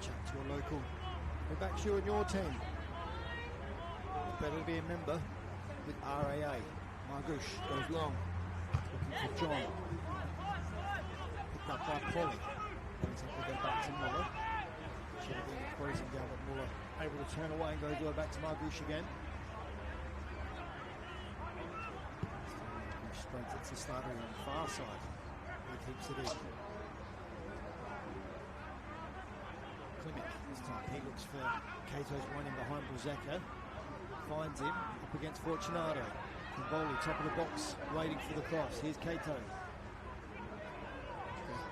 [SPEAKER 3] Chat to a local. Go back to you and your team. Better to be a member with RAA. Margouche goes long. Looking for John. Up by Polly. Brings up again back to Muller. Should have been closing down, but Muller able to turn away and go all back to Margouche again. Margouche spreads it to Slattery on the far side. He keeps it in. Klimek this time. He looks for Cato's running behind Bruzeka. Finds him up against Fortunato. Kimboli, top of the box, waiting for the cross. Here's Cato.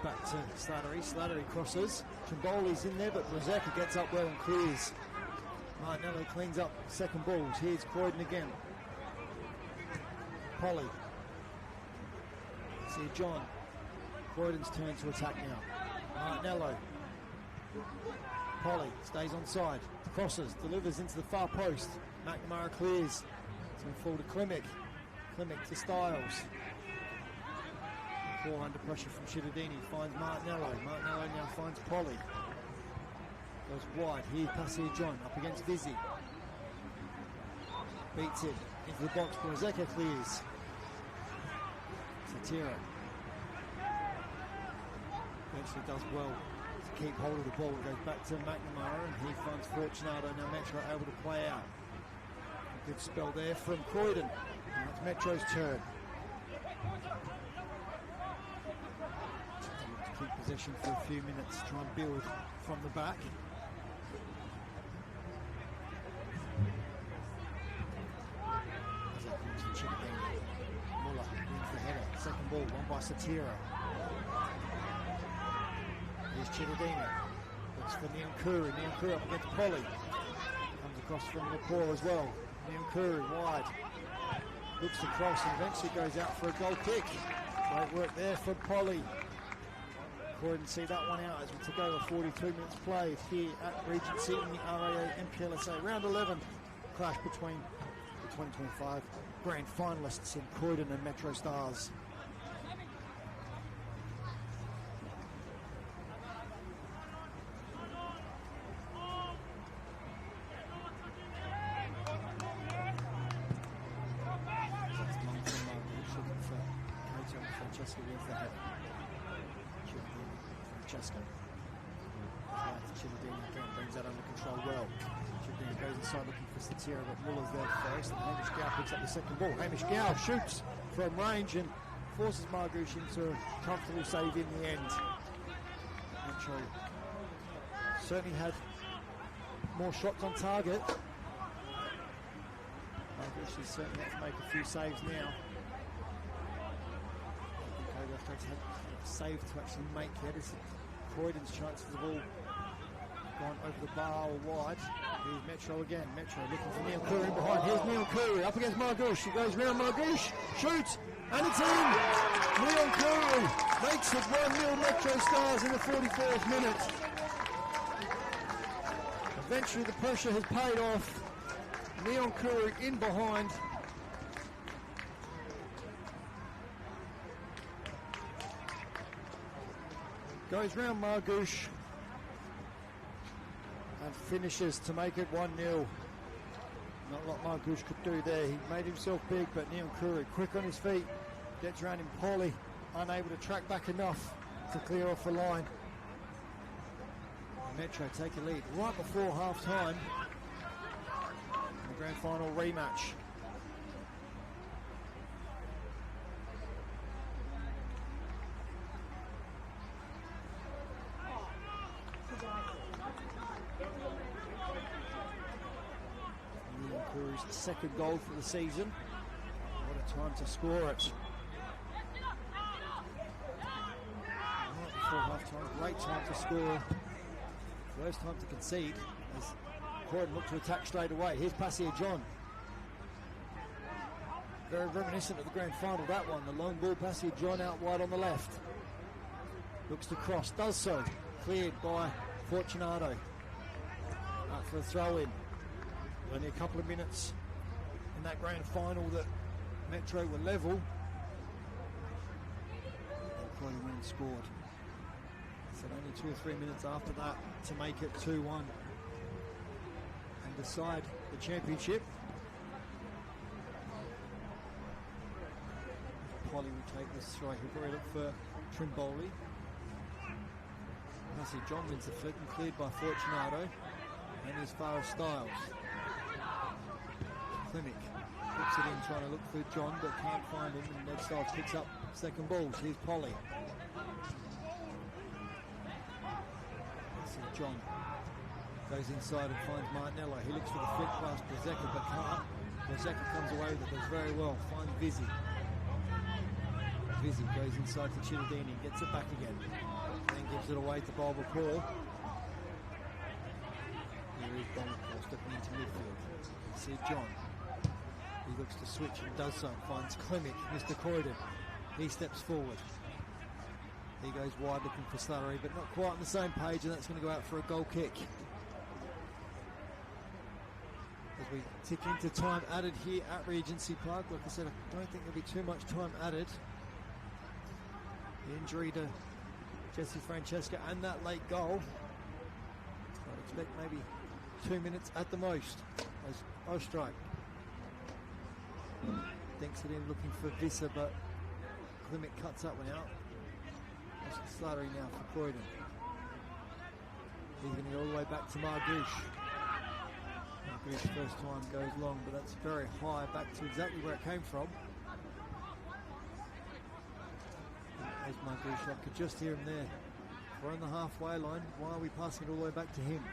[SPEAKER 3] Back to Slattery. Slattery crosses. Chimboli's in there, but Bruzeka gets up well and clears. Martinello cleans up second balls. Here's Croydon again. Polly. See John. Croydon's turn to attack now. Martinello. Polly stays on side. Crosses. Delivers into the far post. McNamara clears. It's going to fall to Klimek. Klimek to Styles. Ball under pressure from Chividini, finds Martinello. Martinello now finds Polly. Goes wide. Here, Pasir John up against Vizzy. Beats it into the box. Bruzeka clears. Satira eventually does well to keep hold of the ball. It goes back to McNamara, and he finds Fortunato. Now Metro able to play out. A good spell there from Croydon. Now it's Metro's turn. Keep possession for a few minutes, try and build from the back. As that comes to Chividini. Muller wins the header. Second ball, won by Satira. Here's Chividini. Looks for Niankuru. Niankuru up against Polly. Comes across from Nepal as well. Niankuru wide. Looks to cross and eventually goes out for a goal kick. Great work there for Polly. Croydon see that one out as we took over 42 minutes played here at Regency in the RAA NPLSA round 11 clash between the 2025 grand finalists in Croydon and MetroStars. Francesca wins the header. Francesco. Chividini again brings that under control well. Chividini goes inside looking for Satira, but Muller's there first, and Hamish Gow picks up the second ball. Hamish Gow shoots from range and forces Margouche into a comfortable save in the end. Metro certainly had more shots on target. Margouche is certainly have to make a few saves now. Save to actually make it. It's Croydon's chance for the ball gone over the bar or wide. Here's Metro looking for Neil Curry behind. Here's Neil Curry up against Margouche. He goes round Margouche, shoots, And it's in! Leon Curry makes it 1-0 MetroStars in the 44th minute. Eventually the pressure has paid off. Leon Curry in behind. Goes round Margouche and finishes to make it 1-0. Not a lot Margouche could do there. He made himself big, but Leon Curry quick on his feet. Gets around him poorly, unable to track back enough to clear off the line. Metro take a lead right before half time. The grand final rematch. Leon Curry's second goal for the season. What a time to score it. Right before half time, great time to score. First time to concede as Croydon look to attack straight away. Here's Passia John. Very reminiscent of the grand final, that one. The long ball, Passia John out wide on the left. Looks to cross, does so. Cleared by Fortunato. Out for a throw in. Only a couple of minutes in that grand final that Metro were level. And Croydon went and scored. So only 2 or 3 minutes after that to make it 2-1 and decide the championship. Polly will take this throw. He'll probably look for Trimboli. Passia John wins the flick and cleared by Fortunato. And as far as Styles. Klimek puts it in trying to look for John but can't find him, and Ned Styles picks up second balls. Here's Polly. John goes inside and finds Martinello. He looks for the flick past Brzeka but can't. Brzeka comes away with it, does very well. Finds Vizzi. Vizzi goes inside to Cittadini, gets it back again. Then gives it away to Bob Paul. Here is Bob Paul stepping into midfield. You see John. He looks to switch and does so. Finds Klimek, Mr. Croydon. He steps forward. He goes wide looking for Slattery, but not quite on the same page, and that's going to go out for a goal kick. As we tick into time added here at Regency Park, like I said, I don't think there'll be too much time added. The injury to Jesse Francesca and that late goal. So I'd expect maybe 2 minutes at the most. As Ostrike thinks it in looking for Visser, but Klimek cuts that one out. Slattery now for Croydon. He's going to go all the way back to Margouche. Margouche first time goes long, but that's very high back to exactly where it came from. There's Margouche. I could just hear him there. We're on the halfway line. Why are we passing it all the way back to him?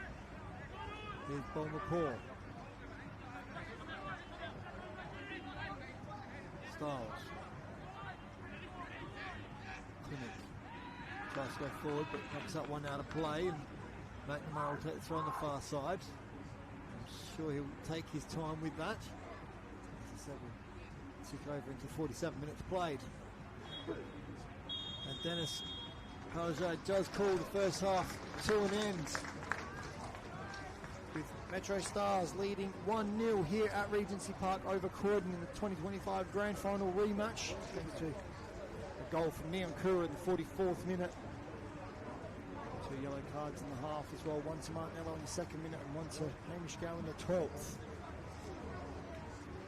[SPEAKER 3] Here's Bulmer Paul. Styles. Klimek. Tries to go forward, but knocks that one out of play, and McNamara will take the throw on the far side. I'm sure he'll take his time with that. As I said, we'll tick over into 47 minutes played. And Dennis Parazad does call the first half to an end, with MetroStars leading 1-0 here at Regency Park over Croydon in the 2025 Grand Final rematch. Thanks to a goal from Leon Curry in the 44th minute. 2 yellow cards in the half as well. One to Martinello in the 2nd minute and one to Hamish Gow in the 12th.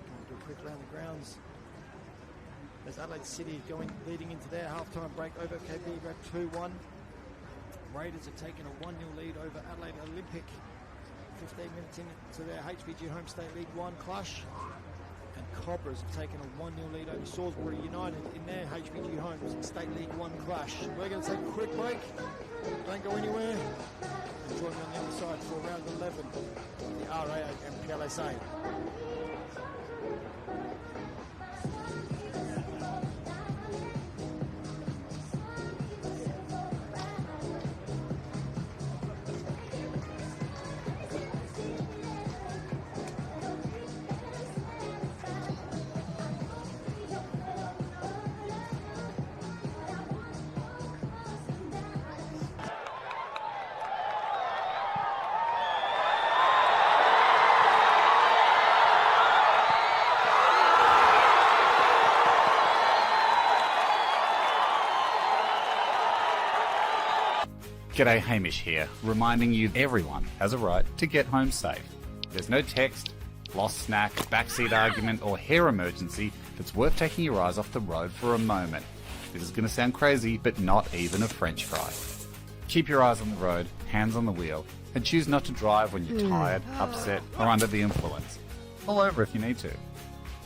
[SPEAKER 3] Going to do a quick round the grounds. As Adelaide City leading into their half-time break over KB, got 2-1. Raiders have taken a 1-0 lead over Adelaide Olympic. 15 minutes into their HPG Homes State League 1 clash. And Cobras have taken a 1-0 lead over Salisbury United in their HPG Homes State League 1 clash. We're going to take a quick break. Don't go anywhere. And join me on the other side for round 11 of the RA MPLSA.
[SPEAKER 8] G'day, Hamish here, reminding you everyone has a right to get home safe. There's no text, lost snack, backseat argument or hair emergency that's worth taking your eyes off the road for a moment. This is going to sound crazy, but not even a French fry. Keep your eyes on the road, hands on the wheel, and choose not to drive when you're tired, upset or under the influence. Pull over if you need to.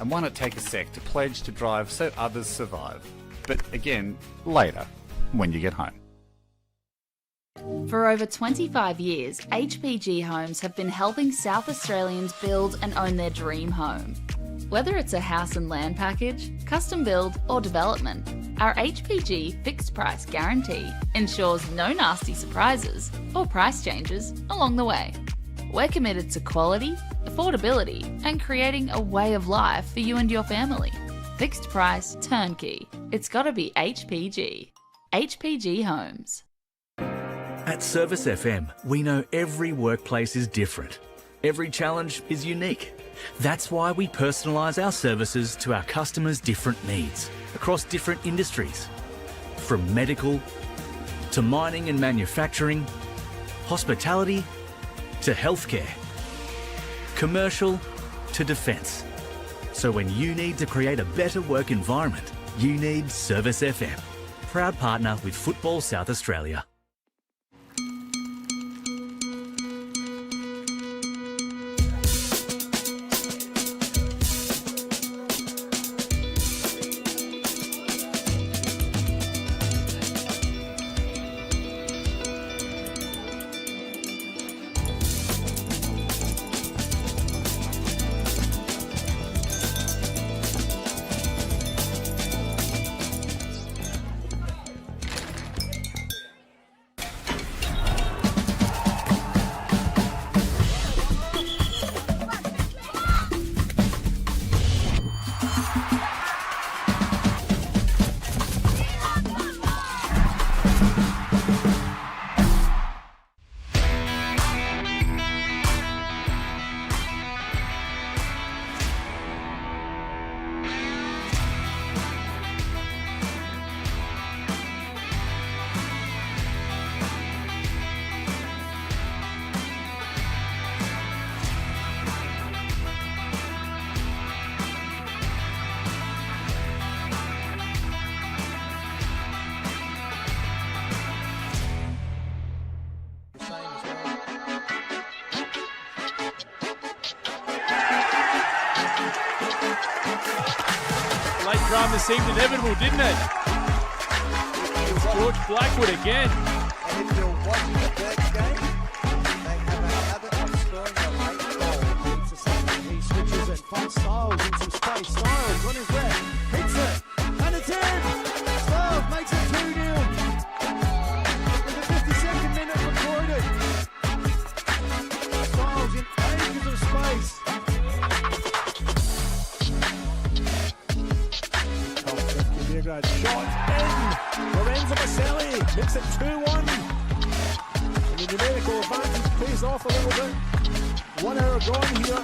[SPEAKER 8] And why not take a sec to pledge to drive so others survive? But again, later, when you get home.
[SPEAKER 1] For over 25 years, HPG Homes have been helping South Australians build and own their dream home. Whether it's a house and land package, custom build or development, our HPG fixed price guarantee ensures no nasty surprises or price changes along the way. We're committed to quality, affordability and creating a way of life for you and your family. Fixed price, turnkey. It's gotta be HPG. HPG Homes.
[SPEAKER 5] At Service FM, we know every workplace is different. Every challenge is unique. That's why we personalise our services to our customers' different needs across different industries. From medical to mining and manufacturing, hospitality to healthcare, commercial to defence. So when you need to create a better work environment, you need Service FM. Proud partner with Football South Australia.
[SPEAKER 9] Late drama seemed inevitable, didn't it? It was George Blackwood again.
[SPEAKER 3] And if you're watching the third game, they have a habit of scoring a late goal. It's a second. He switches it, finds Styles in some space. Styles on his left, hits it, and it's in! Styles makes it 2-0. In the 52nd minute for Croydon. Styles in acres of space. Good shot in. Lorenzo Maselli makes it 2-1. And the numerical advantage pays off a little bit. 1 hour gone here.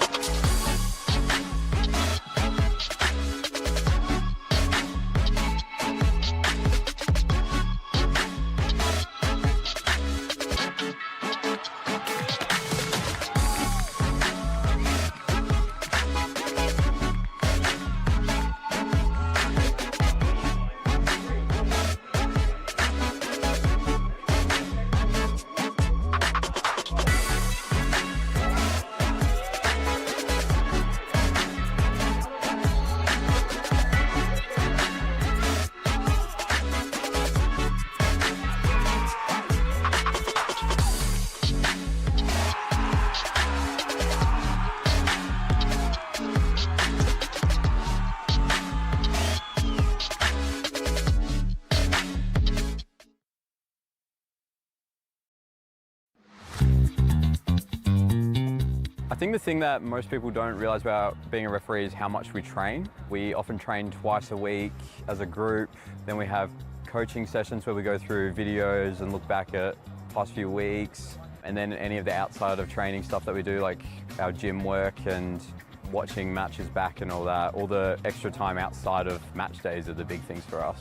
[SPEAKER 10] I think the thing that most people don't realise about being a referee is how much we train. We often train twice a week as a group. Then we have coaching sessions where we go through videos and look back at past few weeks. And then any of the outside of training stuff that we do, like our gym work and watching matches back and all that. All the extra time outside of match days are the big things for us.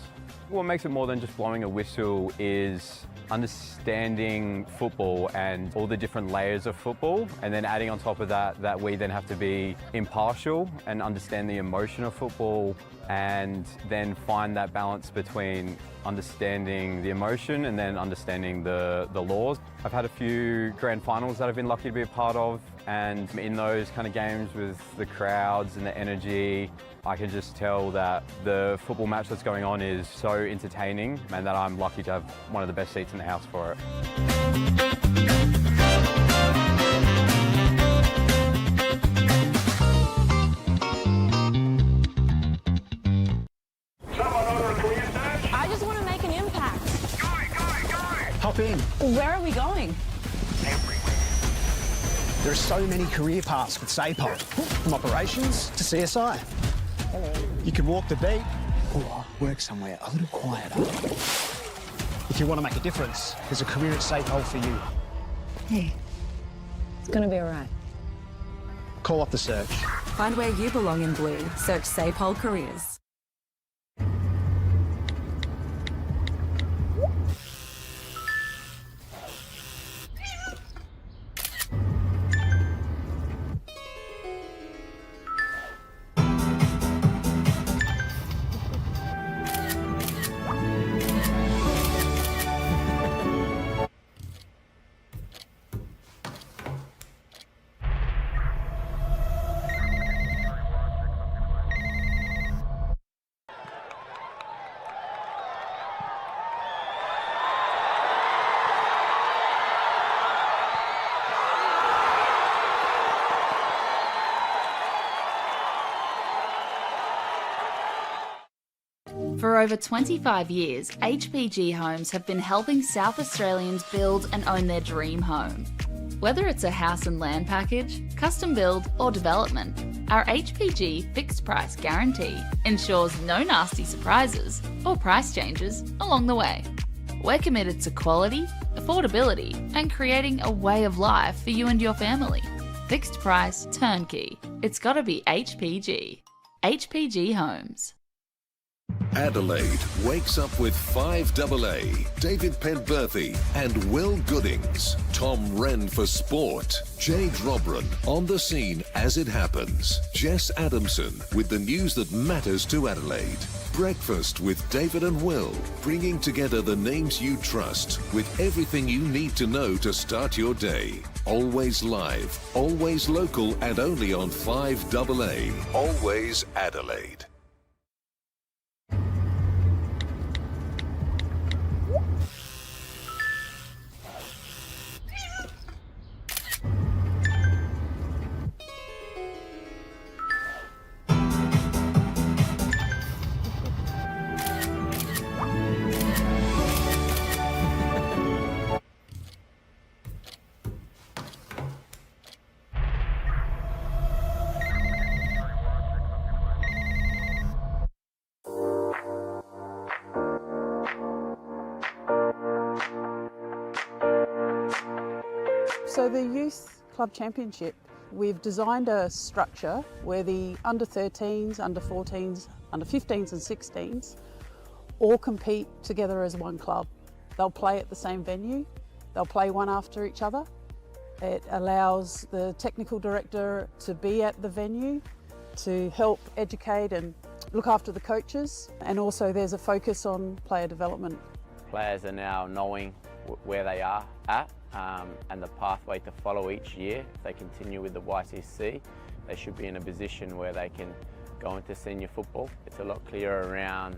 [SPEAKER 10] What makes it more than just blowing a whistle is understanding football and all the different layers of football, and then adding on top of that we then have to be impartial and understand the emotion of football, and then find that balance between understanding the emotion and then understanding the laws. I've had a few grand finals that I've been lucky to be a part of, and in those kind of games with the crowds and the energy, I can just tell that the football match that's going on is so entertaining, and that I'm lucky to have one of the best seats in the house for it.
[SPEAKER 2] I just want to make an impact.
[SPEAKER 11] Hop in.
[SPEAKER 2] Where are we going?
[SPEAKER 11] There are so many career paths with SAPOL, from operations to CSI. You can walk the beat or work somewhere a little quieter. If you want to make a difference, there's a career at SAPOL for you.
[SPEAKER 2] Hey, it's going to be all right.
[SPEAKER 11] Call up the search.
[SPEAKER 12] Find where you belong in blue. Search SAPOL Careers.
[SPEAKER 1] For over 25 years, HPG Homes have been helping South Australians build and own their dream home. Whether it's a house and land package, custom build or development, our HPG fixed price guarantee ensures no nasty surprises or price changes along the way. We're committed to quality, affordability and creating a way of life for you and your family. Fixed price, turnkey. It's gotta be HPG. HPG Homes.
[SPEAKER 6] Adelaide wakes up with 5AA, David Penberthy and Will Goodings, Tom Wren for sport, Jade Robran on the scene as it happens, Jess Adamson with the news that matters to Adelaide, Breakfast with David and Will, bringing together the names you trust with everything you need to know to start your day. Always live, always local and only on 5AA, always Adelaide.
[SPEAKER 13] So the Youth Club Championship, we've designed a structure where the under 13s, under 14s, under 15s and 16s all compete together as one club. They'll play at the same venue, they'll play one after each other. It allows the technical director to be at the venue to help educate and look after the coaches, and also there's a focus on player development.
[SPEAKER 14] Players are now knowing where they are at and the pathway to follow each year. If they continue with the YCC, they should be in a position where they can go into senior football. It's a lot clearer around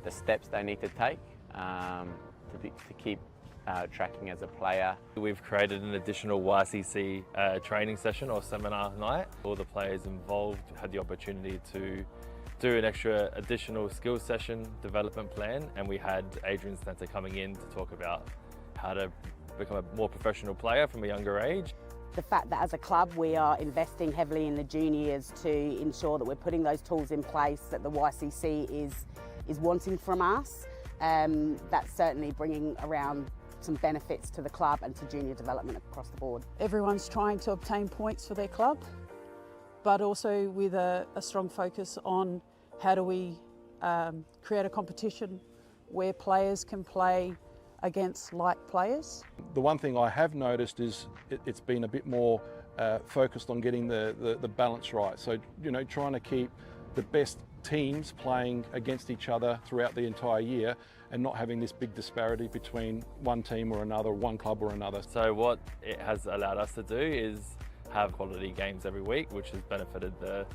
[SPEAKER 14] the steps they need to take to keep tracking as a player.
[SPEAKER 15] We've created an additional YCC training session or seminar night. All the players involved had the opportunity to do an extra additional skills session development plan, and we had Adrian Stanter coming in to talk about how to become a more professional player from a younger age.
[SPEAKER 16] The fact that as a club we are investing heavily in the juniors to ensure that we're putting those tools in place that the YCC is wanting from us, that's certainly bringing around some benefits to the club and to junior development across the board.
[SPEAKER 13] Everyone's trying to obtain points for their club. but also with a strong focus on how do we create a competition where players can play against like players.
[SPEAKER 17] The one thing I have noticed is it's been a bit more focused on getting the balance right. So, you know, trying to keep the best teams playing against each other throughout the entire year and not having this big disparity between one team or another, one club or another.
[SPEAKER 15] So what it has allowed us to do is have quality games every week, which has benefited the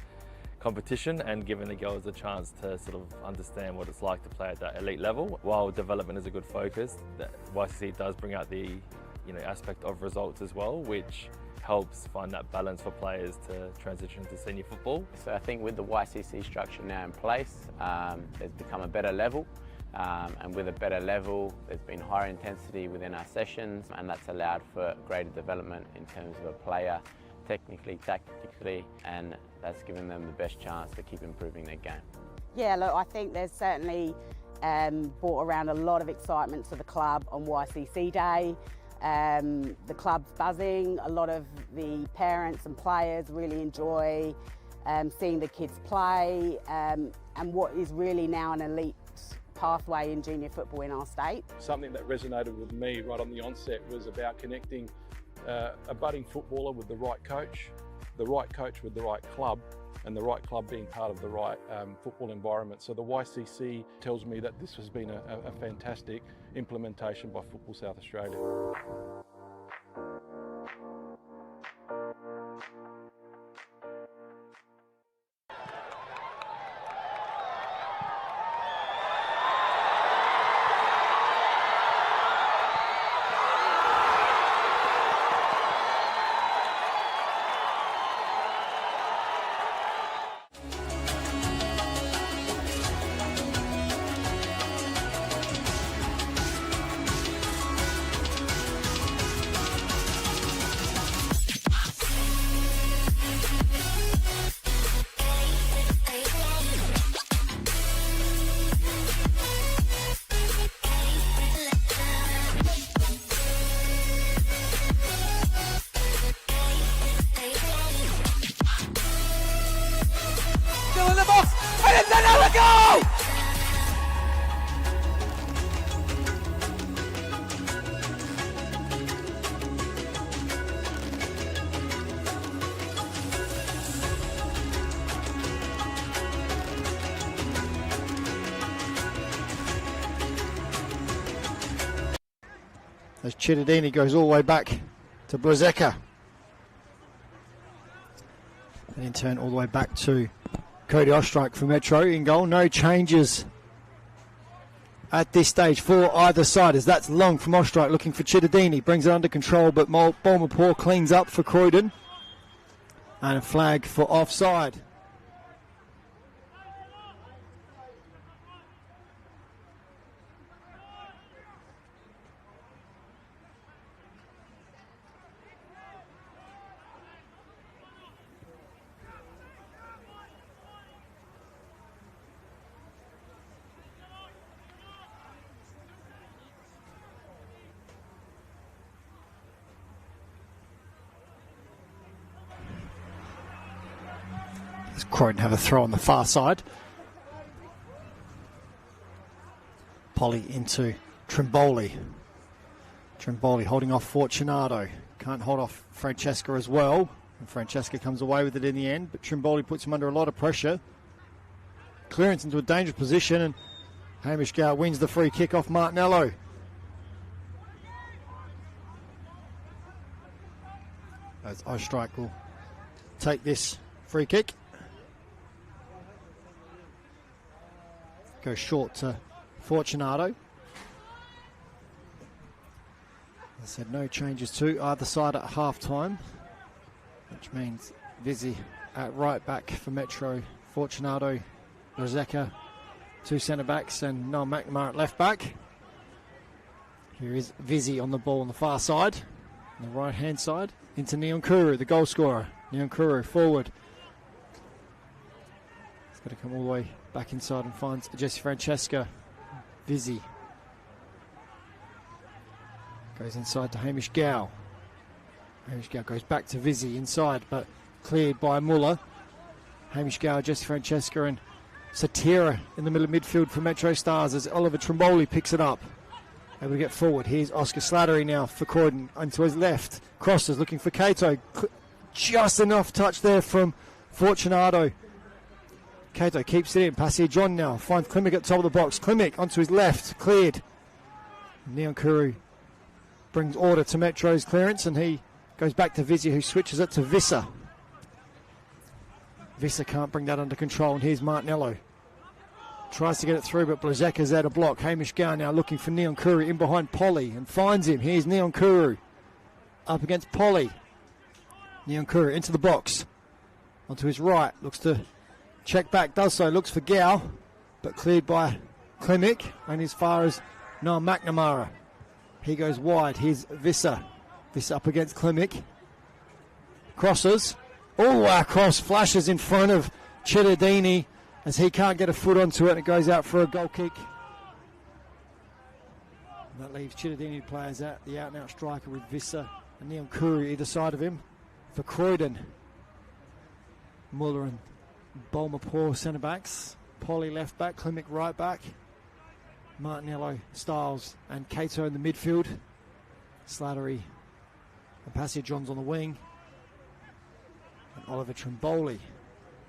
[SPEAKER 15] competition and given the girls a chance to sort of understand what it's like to play at that elite level. While development is a good focus, the YCC does bring out the aspect of results as well, which helps find that balance for players to transition to senior football.
[SPEAKER 14] So I think with the YCC structure now in place, there's become a better level. And with a better level, there's been higher intensity within our sessions, and that's allowed for greater development in terms of a player, technically, tactically, and that's given them the best chance to keep improving their game.
[SPEAKER 16] Yeah, look, I think there's certainly brought around a lot of excitement to the club on YCC Day. The club's buzzing. A lot of the parents and players really enjoy seeing the kids play, and what is really now an elite pathway in junior football in our state.
[SPEAKER 17] Something that resonated with me right on the onset was about connecting a budding footballer with the right coach with the right club, and the right club being part of the right football environment. So the YCC tells me that this has been a fantastic implementation by Football South Australia.
[SPEAKER 18] In the box, and it's another goal!
[SPEAKER 19] As Chittadini goes all the way back to Brozeka. And in turn all the way back to Cody Ostrike for Metro in goal. No changes at this stage for either side, as that's long from Ostrike looking for Chittadini. Brings it under control, but Balmapore cleans up for Croydon. And a flag for offside. Croydon have a throw on the far side. Polly into Trimboli. Trimboli holding off Fortunato. Can't hold off Francesca as well. And Francesca comes away with it in the end, but Trimboli puts him under a lot of pressure. Clearance into a dangerous position, and Hamish Gow wins the free kick off Martinello. As Ostrike will take this free kick. Goes short to Fortunato. As I said, no changes to either side at half-time, which means Vizzy at right back for Metro, Fortunato, Rozeka, two centre-backs, and Noel McNamara at left back. Here is Vizzy on the ball on the far side, on the right-hand side, into Nyonkuru, the goal scorer. Nyonkuru forward. He's got to come all the way back inside and finds Jesse Francesca. Vizzy goes inside to Hamish Gow. Hamish Gow goes back to Vizzy inside, but cleared by Muller. Hamish Gower, Jesse Francesca and Satira in the middle of midfield for MetroStars as Oliver Trimboli picks it up. Able to get forward. Here's Oscar Slattery now for Croydon. Onto his left. Crosses looking for Cato. Just enough touch there from Fortunato. Cato keeps it in. Pass here, John now. Finds Klimek at the top of the box. Klimek onto his left. Cleared. Neon Kuru brings order to Metro's clearance and he goes back to Vizzy who switches it to Visser. Visser can't bring that under control and here's Martinello. Tries to get it through, but Blazeka's out of block. Hamish Gower now looking for Neon Kuru in behind Polly and finds him. Here's Neon Kuru up against Polly. Neon Kuru into the box. Onto his right. Looks to check back. Does so. Looks for Gow, but cleared by Klimek. And as far as Noah McNamara. He goes wide. Here's Visser. Visser up against Klimek. Crosses. Oh, our cross flashes in front of Cittadini. As he can't get a foot onto it, it goes out for a goal kick. And that leaves Cittadini players out, the out-and-out striker with Visser and Neon Kuru either side of him. For Croydon, Muller and Bolmapur centre-backs. Polly left-back, Klimek right-back. Martinello, Styles and Cato in the midfield. Slattery and Passio Johns on the wing. And Oliver Trimboli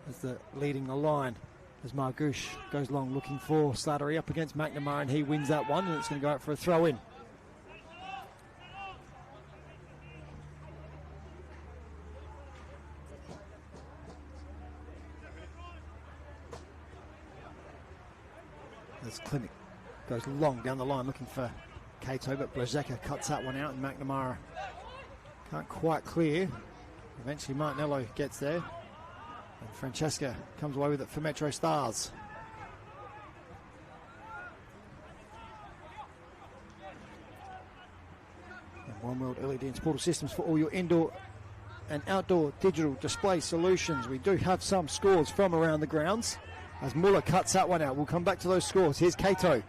[SPEAKER 19] as leading the line. As Margouche goes long looking for Slattery up against McNamara and he wins that one and it's going to go out for a throw in. As Klimek goes long down the line looking for Cato, but Blazeka cuts that one out and McNamara can't quite clear. Eventually Martinello gets there. And Francesca comes away with it for MetroStars. And One World LED and Portal Systems for all your indoor and outdoor digital display solutions. We do have some scores from around the grounds. As Muller cuts that one out, we'll come back to those scores. Here's Cato.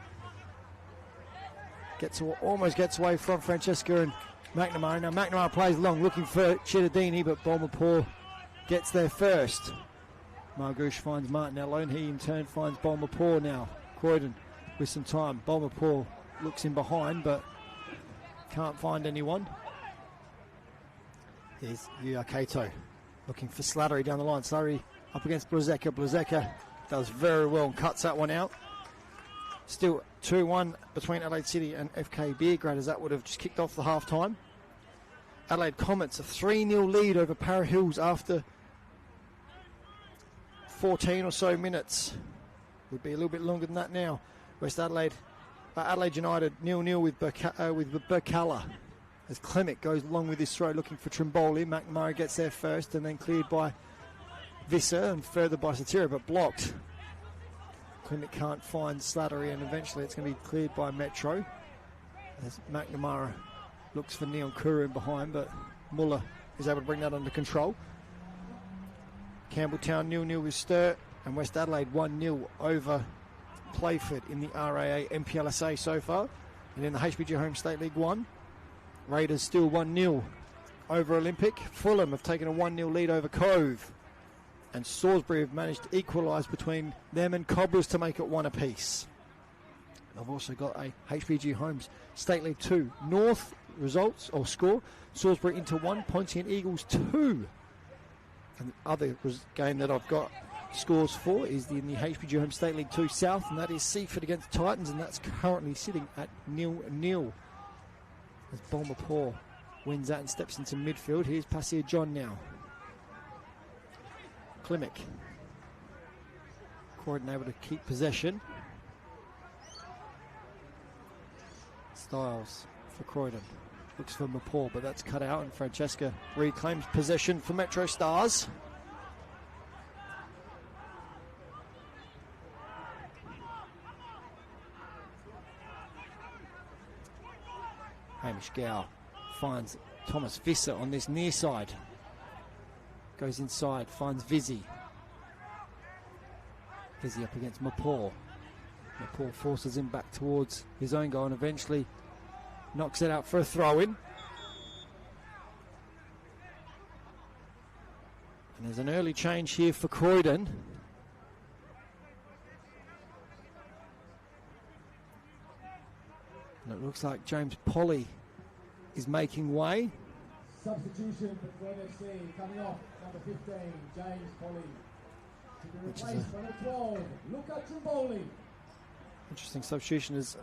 [SPEAKER 19] Almost gets away from Francesca and McNamara. Now McNamara plays long, looking for Cittadini, but Bolmapur gets there first. Margouche finds Martinello and he in turn finds Bolmapur now. Croydon with some time. Bolmapur looks in behind but can't find anyone. Here's Cato looking for Slattery down the line. Slattery up against Blazeka. Blazeka does very well and cuts that one out. Still 2-1 between Adelaide City and FK Beergrad as that would have just kicked off the half-time. Adelaide Comets a 3-0 lead over Para Hills after 14 or so minutes. Would be a little bit longer than that now. West Adelaide, Adelaide United 0-0 with Burkalla. As Klimek goes along with his throw looking for Trimboli. McNamara gets there first and then cleared by Visser and further by Satira but blocked. Klimek can't find Slattery and eventually it's going to be cleared by Metro. As McNamara looks for Neon Kuru in behind but Muller is able to bring that under control. Campbelltown 0-0 with Sturt and West Adelaide 1-0 over Playford in the RAA MPLSA so far. And in the HPG Homes State League 1, Raiders still 1-0 over Olympic. Fulham have taken a 1-0 lead over Cove. And Salisbury have managed to equalise between them and Cobblers to make it one apiece. I've also got a HPG Homes State League 2 North results or score. Salisbury into 1, Pontian Eagles 2. And the other game that I've got scores for is in the HPG Homes State League 2 South, and that is Seaford against Titans, and that's currently sitting at 0-0. As Bolmapur wins that and steps into midfield. Here's Passio John now. Klimek. Croydon able to keep possession. Styles for Croydon. Looks for Mapur, but that's cut out, and Francesca reclaims possession for MetroStars. Hamish Gower finds Thomas Visser on this near side. Goes inside, finds Vizzy. Vizzy up against Mapur. Mapur forces him back towards his own goal and eventually knocks it out for a throw-in. And there's an early change here for Croydon. And it looks like James Polly is making way.
[SPEAKER 7] Substitution for Croydon FC coming off, number 15, James Polly. To be replaced by number 12, Luca Trimboli.
[SPEAKER 19] Interesting substitution as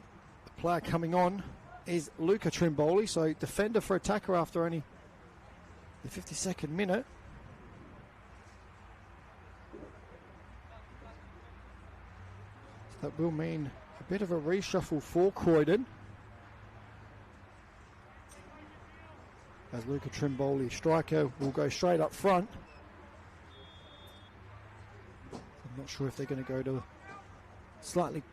[SPEAKER 19] the player coming on is Luca Trimboli, so defender for attacker after only the 52nd minute. So that will mean a bit of a reshuffle for Croydon, as Luca Trimboli, striker, will go straight up front. I'm not sure if they're going to go to slightly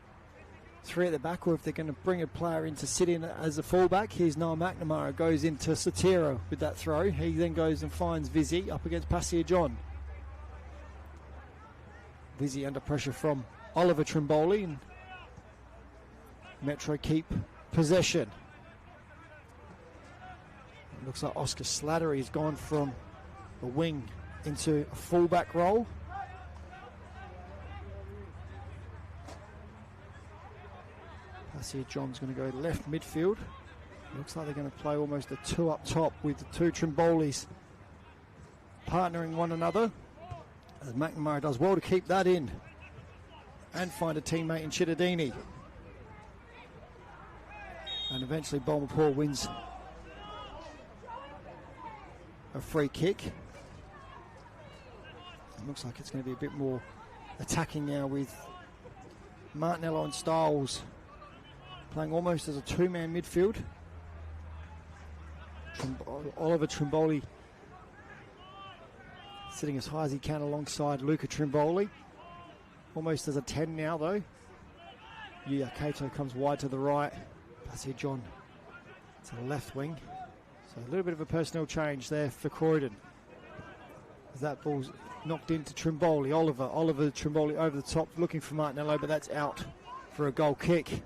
[SPEAKER 19] three at the back or if they're going to bring a player in to sit in as a fullback. Here's Noah McNamara, goes into Satira with that throw. He then goes and finds Vizzy up against Passia John. Vizzy under pressure from Oliver Trimboli, and Metro keep possession. It looks like Oscar Slattery has gone from a wing into a fullback role. Passia John's going to go left midfield. Looks like they're going to play almost a two up top with the two Trimbolis partnering one another, as McNamara does well to keep that in and find a teammate in Chittadini. And eventually Balmapour wins a free kick. It looks like it's going to be a bit more attacking now, with Martinello and Stiles playing almost as a two-man midfield. Oliver Trimboli sitting as high as he can alongside Luca Trimboli. Almost as a 10 now though. Yuya Kato comes wide to the right. Passia John to the left wing. So a little bit of a personnel change there for Croydon, as that ball's knocked into Trimboli. Oliver Trimboli over the top looking for Martinello, but that's out for a goal kick.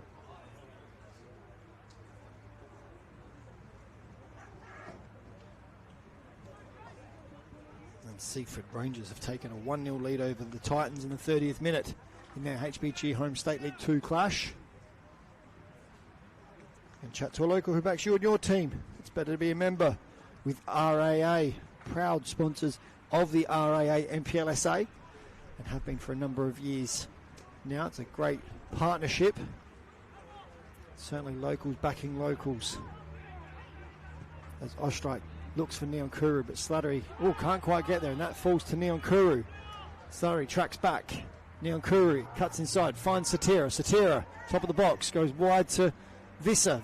[SPEAKER 19] And Seaford Rangers have taken a 1-0 lead over the Titans in the 30th minute in their HPG Homes State League 2 clash. And chat to a local who backs you and your team. It's better to be a member with RAA, proud sponsors of the RAA NPLSA, and have been for a number of years now. It's a great partnership. Certainly locals backing locals. As Ostrike looks for Neon Kuru, but Slattery can't quite get there, and that falls to Neon Kuru. Slattery tracks back. Neon Kuru cuts inside, finds Satira, top of the box, goes wide to Visser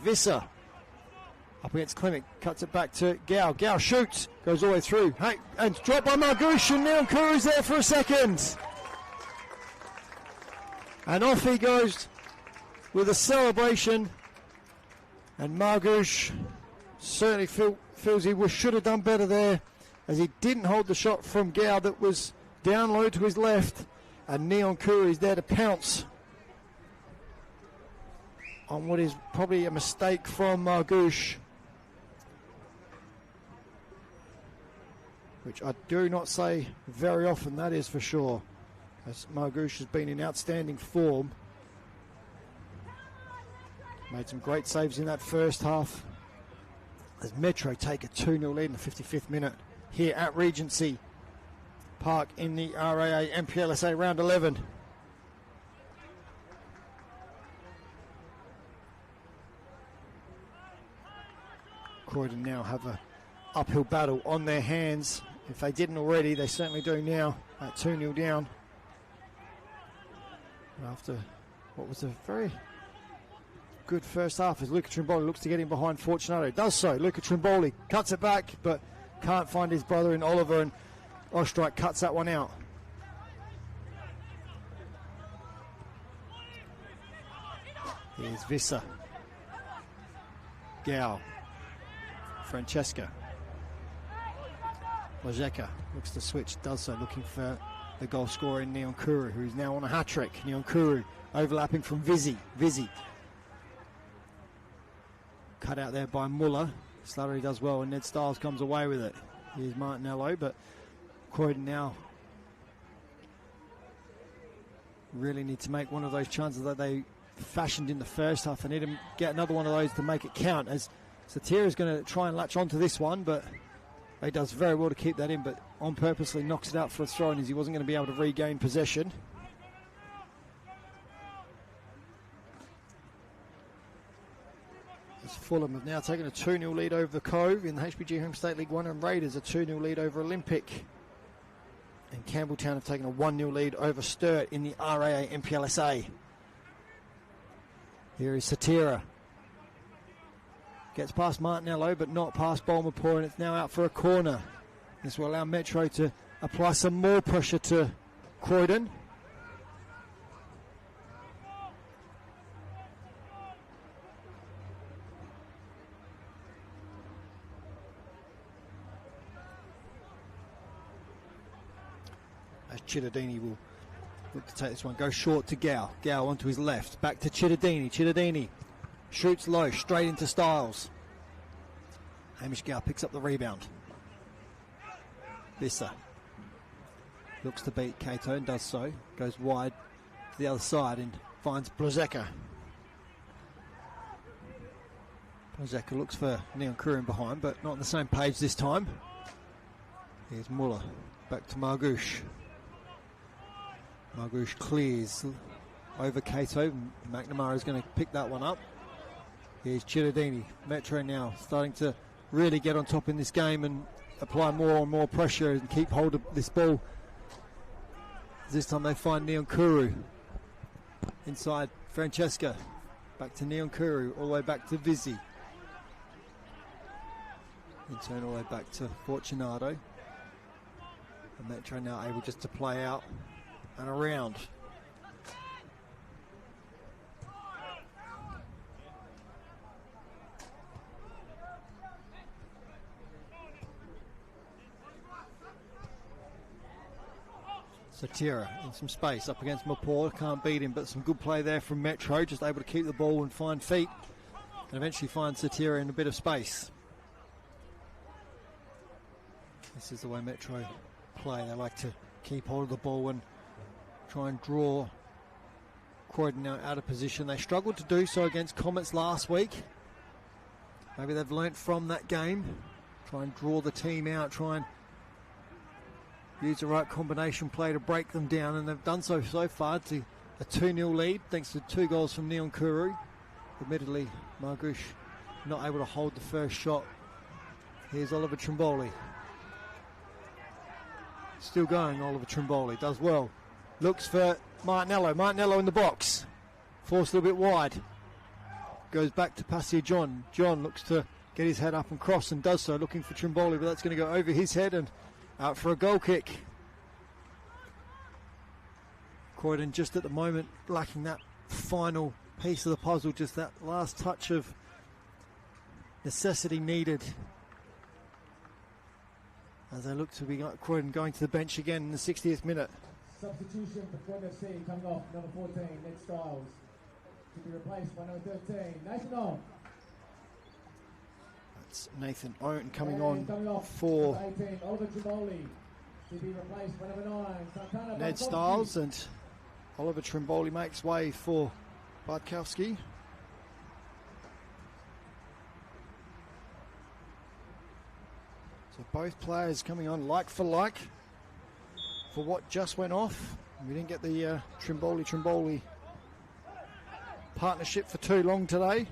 [SPEAKER 19] up against Klimek, cuts it back to Gao shoots, goes all the way through, and dropped by Margouche, and Neon Kuru's there for a second, and off he goes with a celebration, and Margouche certainly feels he should have done better there, as he didn't hold the shot from Gao that was down low to his left, and Neon Kuru is there to pounce on what is probably a mistake from Margouche, which I do not say very often, that is for sure, as Margouche has been in outstanding form. Made some great saves in that first half, as Metro take a 2-0 lead in the 55th minute here at Regency Park in the RAA NPLSA Round 11. Croydon now have a uphill battle on their hands. If they didn't already, they certainly do now at 2-0 down. After what was a very good first half, as Luca Trimboli looks to get in behind Fortunato. Does so. Luca Trimboli cuts it back, but can't find his brother in Oliver, and Ostrike cuts that one out. Here's Visser. Gao. Francesca. Lajeka looks to switch, does so, looking for the goal scorer in Neon Kuru, who's now on a hat-trick. Neon Kuru overlapping from Vizzy. Cut out there by Muller. Slattery does well, and Ned Stiles comes away with it. Here's Martinello, but Croydon now really need to make one of those chances that they fashioned in the first half. They need to get another one of those to make it count, as Satira is going to try and latch onto this one, but he does very well to keep that in, but on purposely knocks it out for a throw in as he wasn't going to be able to regain possession. As Fulham have now taken a 2-0 lead over the Cove in the HPG Homes State League 1, and Raiders a 2-0 lead over Olympic. And Campbelltown have taken a 1-0 lead over Sturt in the RAA NPLSA. Here is Satira. Gets past Martinello, but not past Bolmapore, and it's now out for a corner. This will allow Metro to apply some more pressure to Croydon. As Cittadini will look to take this one, go short to Gow. Gow onto his left, back to Cittadini. Cittadini shoots low, straight into Styles. Hamish Gow picks up the rebound. Visser looks to beat Cato and does so. Goes wide to the other side and finds Blazeka. Blazeka looks for Neon Kurin behind, but not on the same page this time. Here's Muller, back to Margouche. Margouche clears over Cato. McNamara is going to pick that one up. Here's Cittadini. Metro now starting to really get on top in this game and apply more and more pressure and keep hold of this ball. This time they find Neon Kuru. Inside Francesca. Back to Neon Kuru. All the way back to Vizzi. In turn all the way back to Fortunato. And Metro now able just to play out and around. Satira in some space up against Mapor, can't beat him, but some good play there from Metro, just able to keep the ball and find feet and eventually find Satira in a bit of space. This is the way Metro play. They like to keep hold of the ball and try and draw Croydon now out of position. They struggled to do so against Comets last week. Maybe they've learnt from that game. Try and draw the team out, try and use the right combination play to break them down, and they've done so far to a 2-0 lead thanks to 2 goals from Neon Kuru. Admittedly, Margouche not able to hold the first shot. Here's Oliver Trimboli. Still going, Oliver Trimboli, does well. Looks for Martinello. Martinello in the box. Forced a little bit wide. Goes back to Passia John. John looks to get his head up and cross and does so, looking for Trimboli, but that's going to go over his head and out for a goal kick. Croydon just at the moment lacking that final piece of the puzzle, just that last touch of necessity needed. As they look to be Croydon going to the bench again in the 60th minute.
[SPEAKER 7] Substitution for Croydon FC coming off, number 14, Ned Styles, to be replaced by number 13, Nathan On.
[SPEAKER 19] That's Nathan Owen coming on for
[SPEAKER 7] 18, Oliver Trimboli, to be replaced by number 9, Santana
[SPEAKER 19] Ned
[SPEAKER 7] Bartkowski.
[SPEAKER 19] Styles, and Oliver Trimboli makes way for Bartkowski. So both players coming on like for like for what just went off. We didn't get the Trimboli partnership for too long today,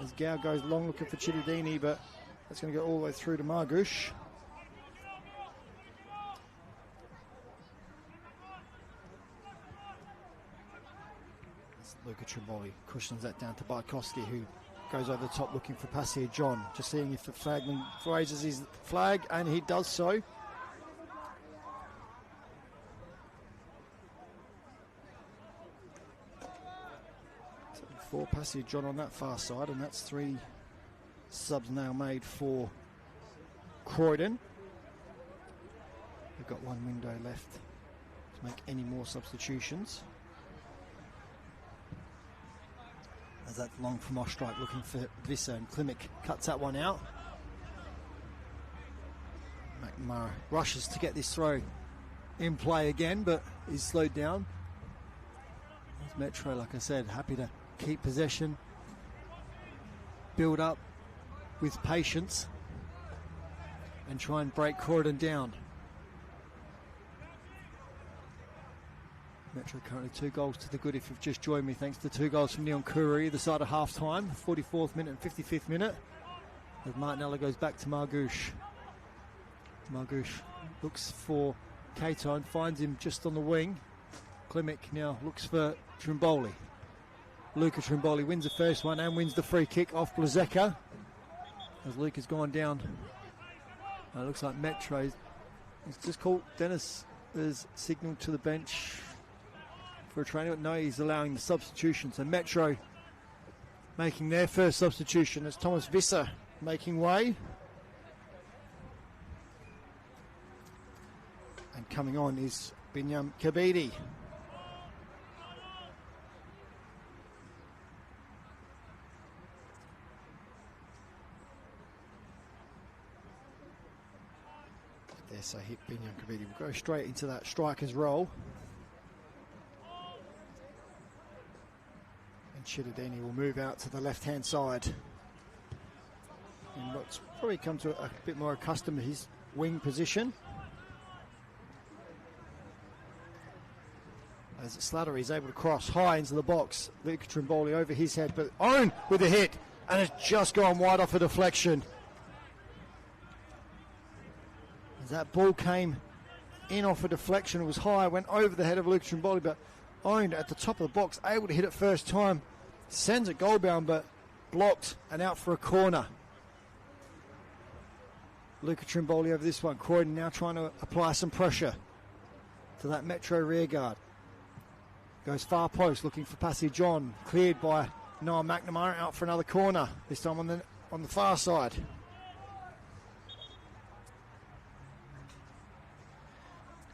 [SPEAKER 19] as Gow goes long looking for Cittadini, but that's going to go all the way through to Margouche. Luca Trimboli cushions that down to Bartkowski, who goes over the top looking for Passia John, just seeing if the flagman raises his flag, and he does so. For Passia John on that far side, and that's 3 subs now made for Croydon. We've got 1 window left to make any more substitutions. As that's long from off strike, looking for Visser, and Klimek cuts that one out. McNamara rushes to get this throw in play again, but is slowed down. Metro, like I said, happy to keep possession, build up with patience, and try and break Croydon down. Metro currently 2 goals to the good if you've just joined me, thanks to 2 goals from Neon Kuru either side of half time, 44th minute and 55th minute, as Martinello goes back to Margouche. Margouche looks for Cato and finds him just on the wing. Klimek now looks for Trimboli. Luca Trimboli wins the first one and wins the free kick off Blazeka, as Luke has gone down. It looks like Metro, he's just called Dennis has signalled to the bench for a training, but no, he's allowing the substitution. So Metro making their first substitution as Thomas Visser making way. And coming on is Binyam Kabidi. There, so hit Binyam Kabidi. We'll go straight into that striker's role. And Chidadini will move out to the left-hand side. And what's probably come to a bit more accustomed to his wing position. As Slattery is able to cross high into the box. Luca Trimboli over his head, but Owen with a hit, and it's just gone wide off a deflection. As that ball came in off a deflection, it was high, went over the head of Luca Trimboli, but Owen at the top of the box, able to hit it first time. Sends it goal bound, but blocked and out for a corner. Luca Trimboli over this one. Croydon now trying to apply some pressure to that Metro rear guard. Goes far post, looking for Passy John. Cleared by Noah McNamara, out for another corner. This time on the far side.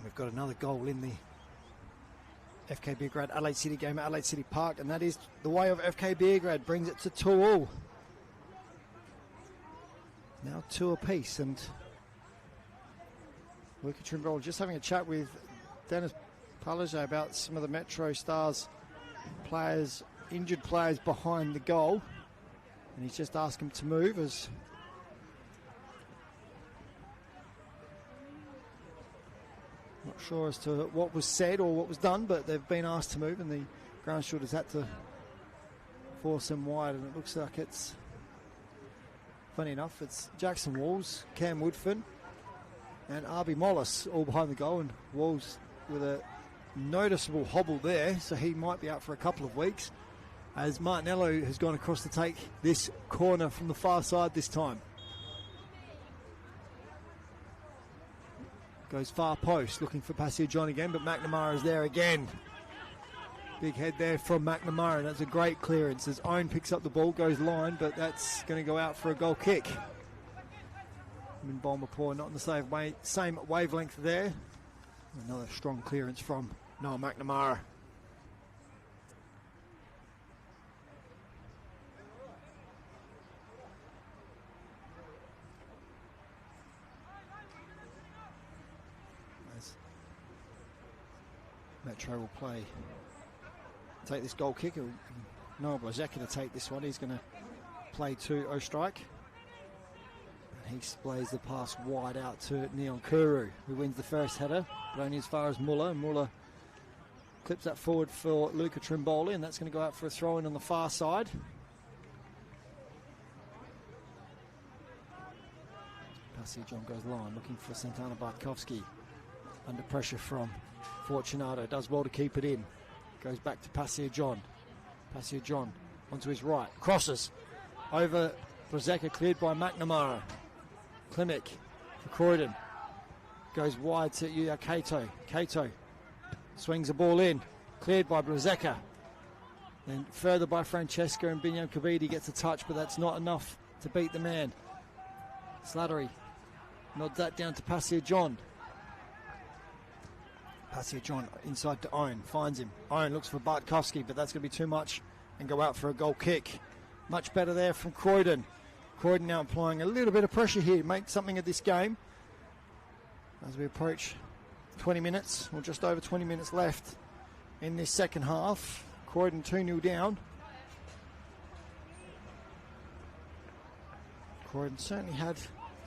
[SPEAKER 19] We've got another goal in the FK Beograd Adelaide City game at Adelaide City Park, and that is the way of FK Beograd. Brings it to 2-2. Now 2 apiece, and Luca Trimboli just having a chat with Dennis Palage about some of the MetroStars players, injured players behind the goal, and he's just asked him to move as not sure as to what was said or what was done, but they've been asked to move, and the ground shooter's had to force them wide, and it looks like it's, funny enough, it's Jackson Walls, Cam Woodford and Arby Mollis all behind the goal, and Walls with a noticeable hobble there, so he might be out for a couple of weeks, as Martinello has gone across to take this corner from the far side this time. Goes far post, looking for Passy John again, but McNamara is there again. Big head there from McNamara, and that's a great clearance as Owen picks up the ball, goes line, but that's going to go out for a goal kick. Mbomapor not in the same wavelength there. Another strong clearance from Noah McNamara. As Metro will take this goal kick. Noah Blazeka to take this one. He's going to play to Ostrike. He plays the pass wide out to Neon Kuru, who wins the first header, but only as far as Muller. Muller clips that forward for Luca Trimboli, and that's going to go out for a throw-in on the far side. Passy John goes line, looking for Santana Bartkowski. Under pressure from Fortunato, does well to keep it in. Goes back to Passy John. Passy John onto his right, crosses over Blazeka, cleared by McNamara. Klimek for Croydon. Goes wide to Cato. Cato swings the ball in. Cleared by Blazeka. Then further by Francesco, and Binyam Kabidi gets a touch, but that's not enough to beat the man. Slattery nods that down to Passy John. Passy John inside to Owen. Finds him. Owen looks for Bartkowski, but that's going to be too much and go out for a goal kick. Much better there from Croydon. Croydon now applying a little bit of pressure here, make something of this game. as we approach 20 minutes, or just over 20 minutes left in this second half. Croydon 2-0 down. Croydon certainly had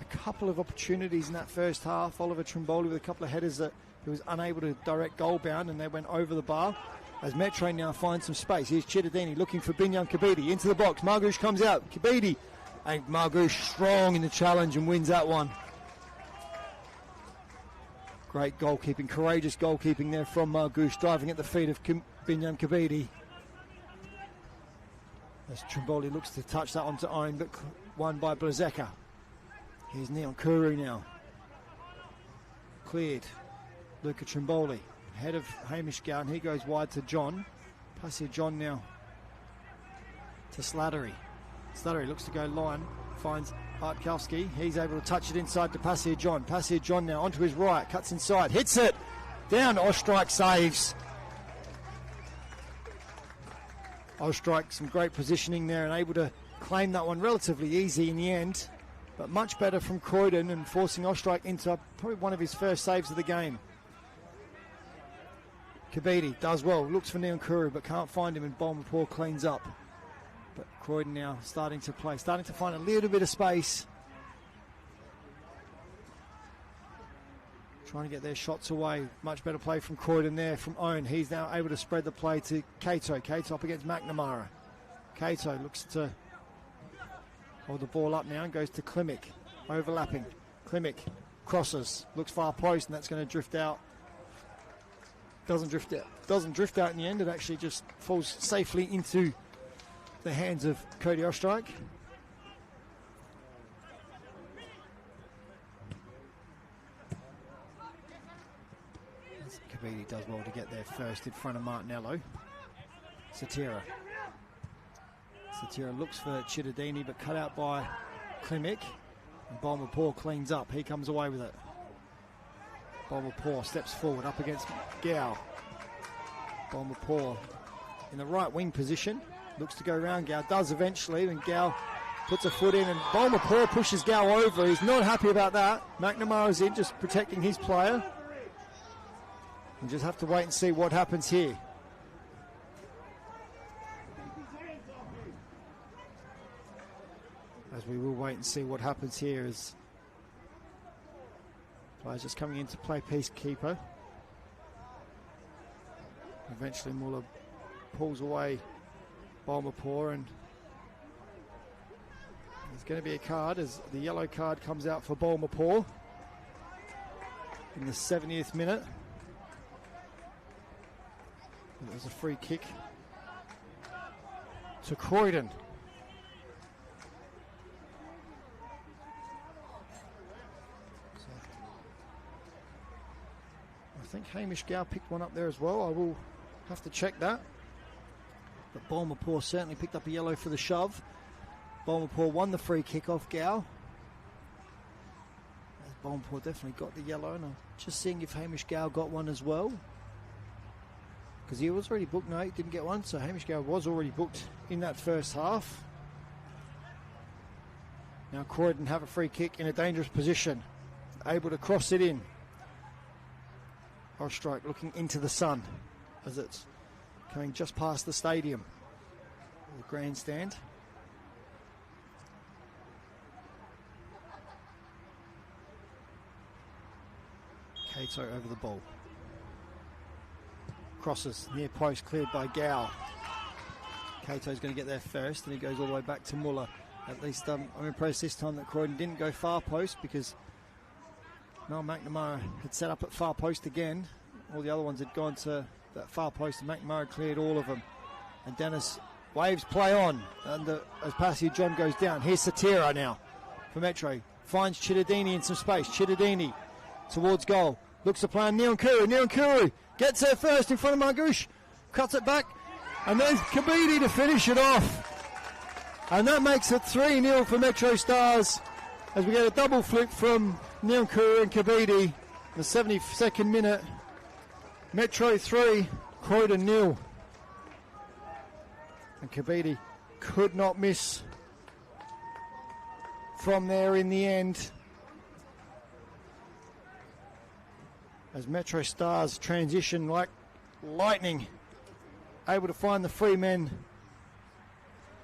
[SPEAKER 19] a couple of opportunities in that first half. Oliver Trimboli with a couple of headers that he was unable to direct goal bound, and they went over the bar. As Metro now finds some space. Here's Chittadini looking for Binyam Kabidi into the box. Margouche comes out. Kabidi, and Margouche strong in the challenge and wins that one. Great goalkeeping, courageous goalkeeping there from Margouche, diving at the feet of Binyam Kabidi. As Trimboli looks to touch that onto own, but won by Blazeka. Here's Neon Kuru now. Cleared. Luca Trimboli. Head of Hamish Gowan. He goes wide to John. Pass here, John now to Slattery. Slattery looks to go line. Finds Bartkowski. He's able to touch it inside to Passir John. Passir John now onto his right. Cuts inside. Hits it. Down. Ostrike saves. Ostrike, some great positioning there and able to claim that one relatively easy in the end. But much better from Croydon and forcing Ostrike into probably one of his first saves of the game. Kabidi does well. Looks for Neon Kuru but can't find him, and Balmapur cleans up. But Croydon now starting to play, starting to find a little bit of space. Trying to get their shots away. Much better play from Croydon there from Owen. He's now able to spread the play to Cato. Cato up against McNamara. Cato looks to hold the ball up now and goes to Klimek. Overlapping. Klimek crosses. Looks far post, and that's going to drift out. Doesn't drift out in the end. It actually just falls safely into the hands of Cody Ostrike. Kabidi does well to get there first in front of Martinello. Satira looks for Chittadini but cut out by Klimek. And Balmapur cleans up. He comes away with it. Balmapur steps forward up against Gow. Balmapur in the right wing position. Looks to go around Gow. Does eventually. And Gow puts a foot in. And Balmapur pushes Gow over. He's not happy about that. McNamara's in, just protecting his player. We just have to wait and see what happens here. As we will wait and see what happens here as players just coming in to play peacekeeper. Eventually Muller pulls away Balmapur, and there's going to be a card as the yellow card comes out for Balmapur in the 70th minute. It was a free kick to Croydon. So I think Hamish Gow picked one up there as well. I will have to check that. But Balmapur certainly picked up a yellow for the shove. Balmapur won the free kick off Gow. Balmapur definitely got the yellow, and I'm just seeing if Hamish Gow got one as well. Because he was already booked. No, he didn't get one. So Hamish Gow was already booked in that first half. Now Croydon have a free kick in a dangerous position. Able to cross it in. Ostrike looking into the sun as it's coming just past the stadium. The grandstand. Cato over the ball. Crosses near post, cleared by Gow. Cato's going to get there first, and he goes all the way back to Muller. At least I'm impressed this time that Croydon didn't go far post, because Noel McNamara had set up at far post again. All the other ones had gone to that far post, and McNamara cleared all of them. And Dennis waves play on, and as Passy John goes down. Here's Satira now for Metro. Finds Chittadini in some space. Chittadini towards goal. Looks to play on Neon Kuru. Neon Kuru gets there first in front of Margouche. Cuts it back. And then Kabidi to finish it off. And that makes it 3-0 for MetroStars as we get a double flip from Neon Kuru and Kabidi. The 72nd minute. Metro 3, Croydon 0. And Kabidi could not miss from there in the end. as MetroStars transition like lightning, able to find the free men.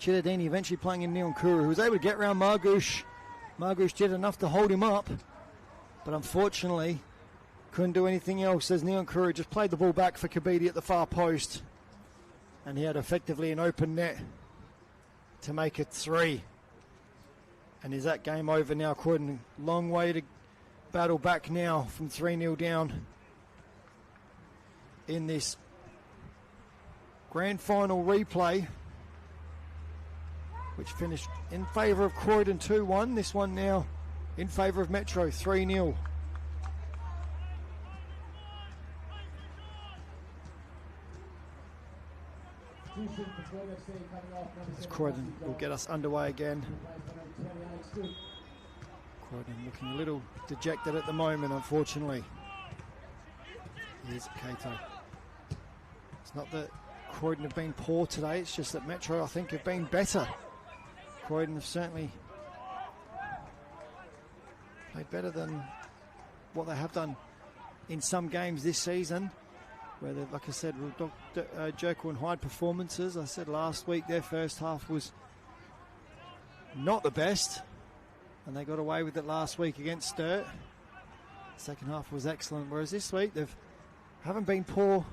[SPEAKER 19] Chittadini eventually playing in Neonkuru, who was able to get around Margush. Margush did enough to hold him up, but unfortunately couldn't do anything else as Neonkuru just played the ball back for Kabidi at the far post, and he had effectively an open net to make it 3. And is that game over now? Croydon, long way to battle back now from 3-0 down in this grand final replay, which finished in favour of Croydon 2-1. This one now in favour of Metro 3-0. As Croydon will get us underway again. Croydon looking a little dejected at the moment, unfortunately. Here's Kato. It's not that Croydon have been poor today, it's just that Metro, I think, have been better. Croydon have certainly played better than what they have done in some games this season, where they've, like I said, Jekyll and Hyde performances. I said last week their first half was not the best, and they got away with it last week against Sturt. Second half was excellent, whereas this week they haven't been poor.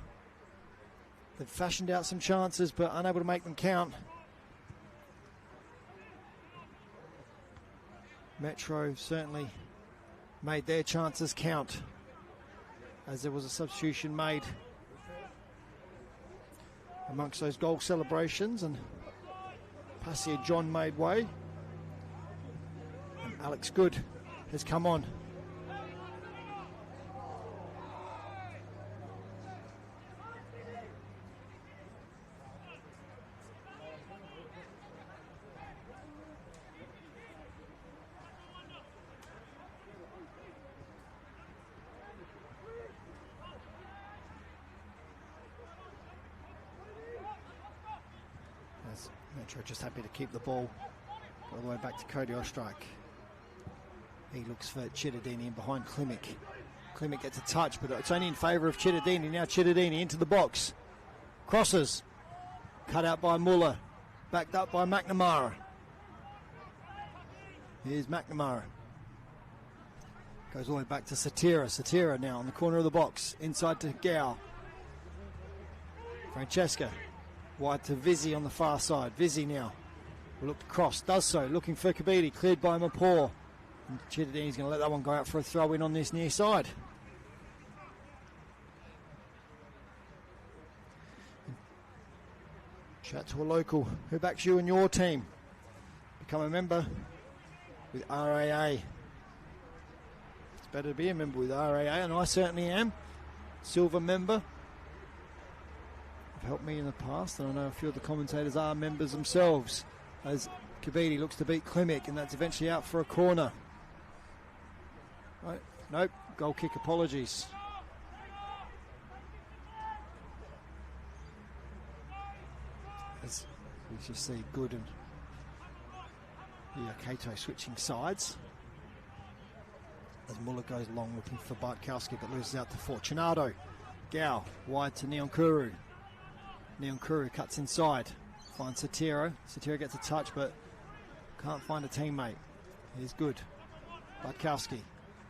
[SPEAKER 19] They've fashioned out some chances but unable to make them count. Metro certainly made their chances count, as there was a substitution made amongst those goal celebrations, and Passia John made way, and Alex Good has come on. Metro just happy to keep the ball all the way back to Cody Ostrike. He looks for Chittadini in behind Klimek. Klimek gets a touch, but it's only in favour of Chittadini. Now Chittadini into the box. Crosses. Cut out by Muller. Backed up by McNamara. Here's McNamara. Goes all the way back to Satira. Satira now on the corner of the box. Inside to Gow. Francesca. Wide to Vizzy on the far side. Vizzy now will look to cross. Does so. Looking for Kabidi. Cleared by Mapore. And Chittadini's going to let that one go out for a throw in on this near side. Chat to a local who backs you and your team. Become a member with RAA. It's better to be a member with RAA, and I certainly am. Silver member. Helped me in the past, and I know a few of the commentators are members themselves, as Kabidi looks to beat Klimek, and that's eventually out for a corner. Right, nope, goal kick, apologies. As we just see Good and Kato switching sides, as Muller goes long looking for Bartkowski, but loses out to Fortunato. Gow wide to Neonkuru. Neonkuru cuts inside, finds Satiro. Satiro gets a touch but can't find a teammate. Here's Good. Bartkowski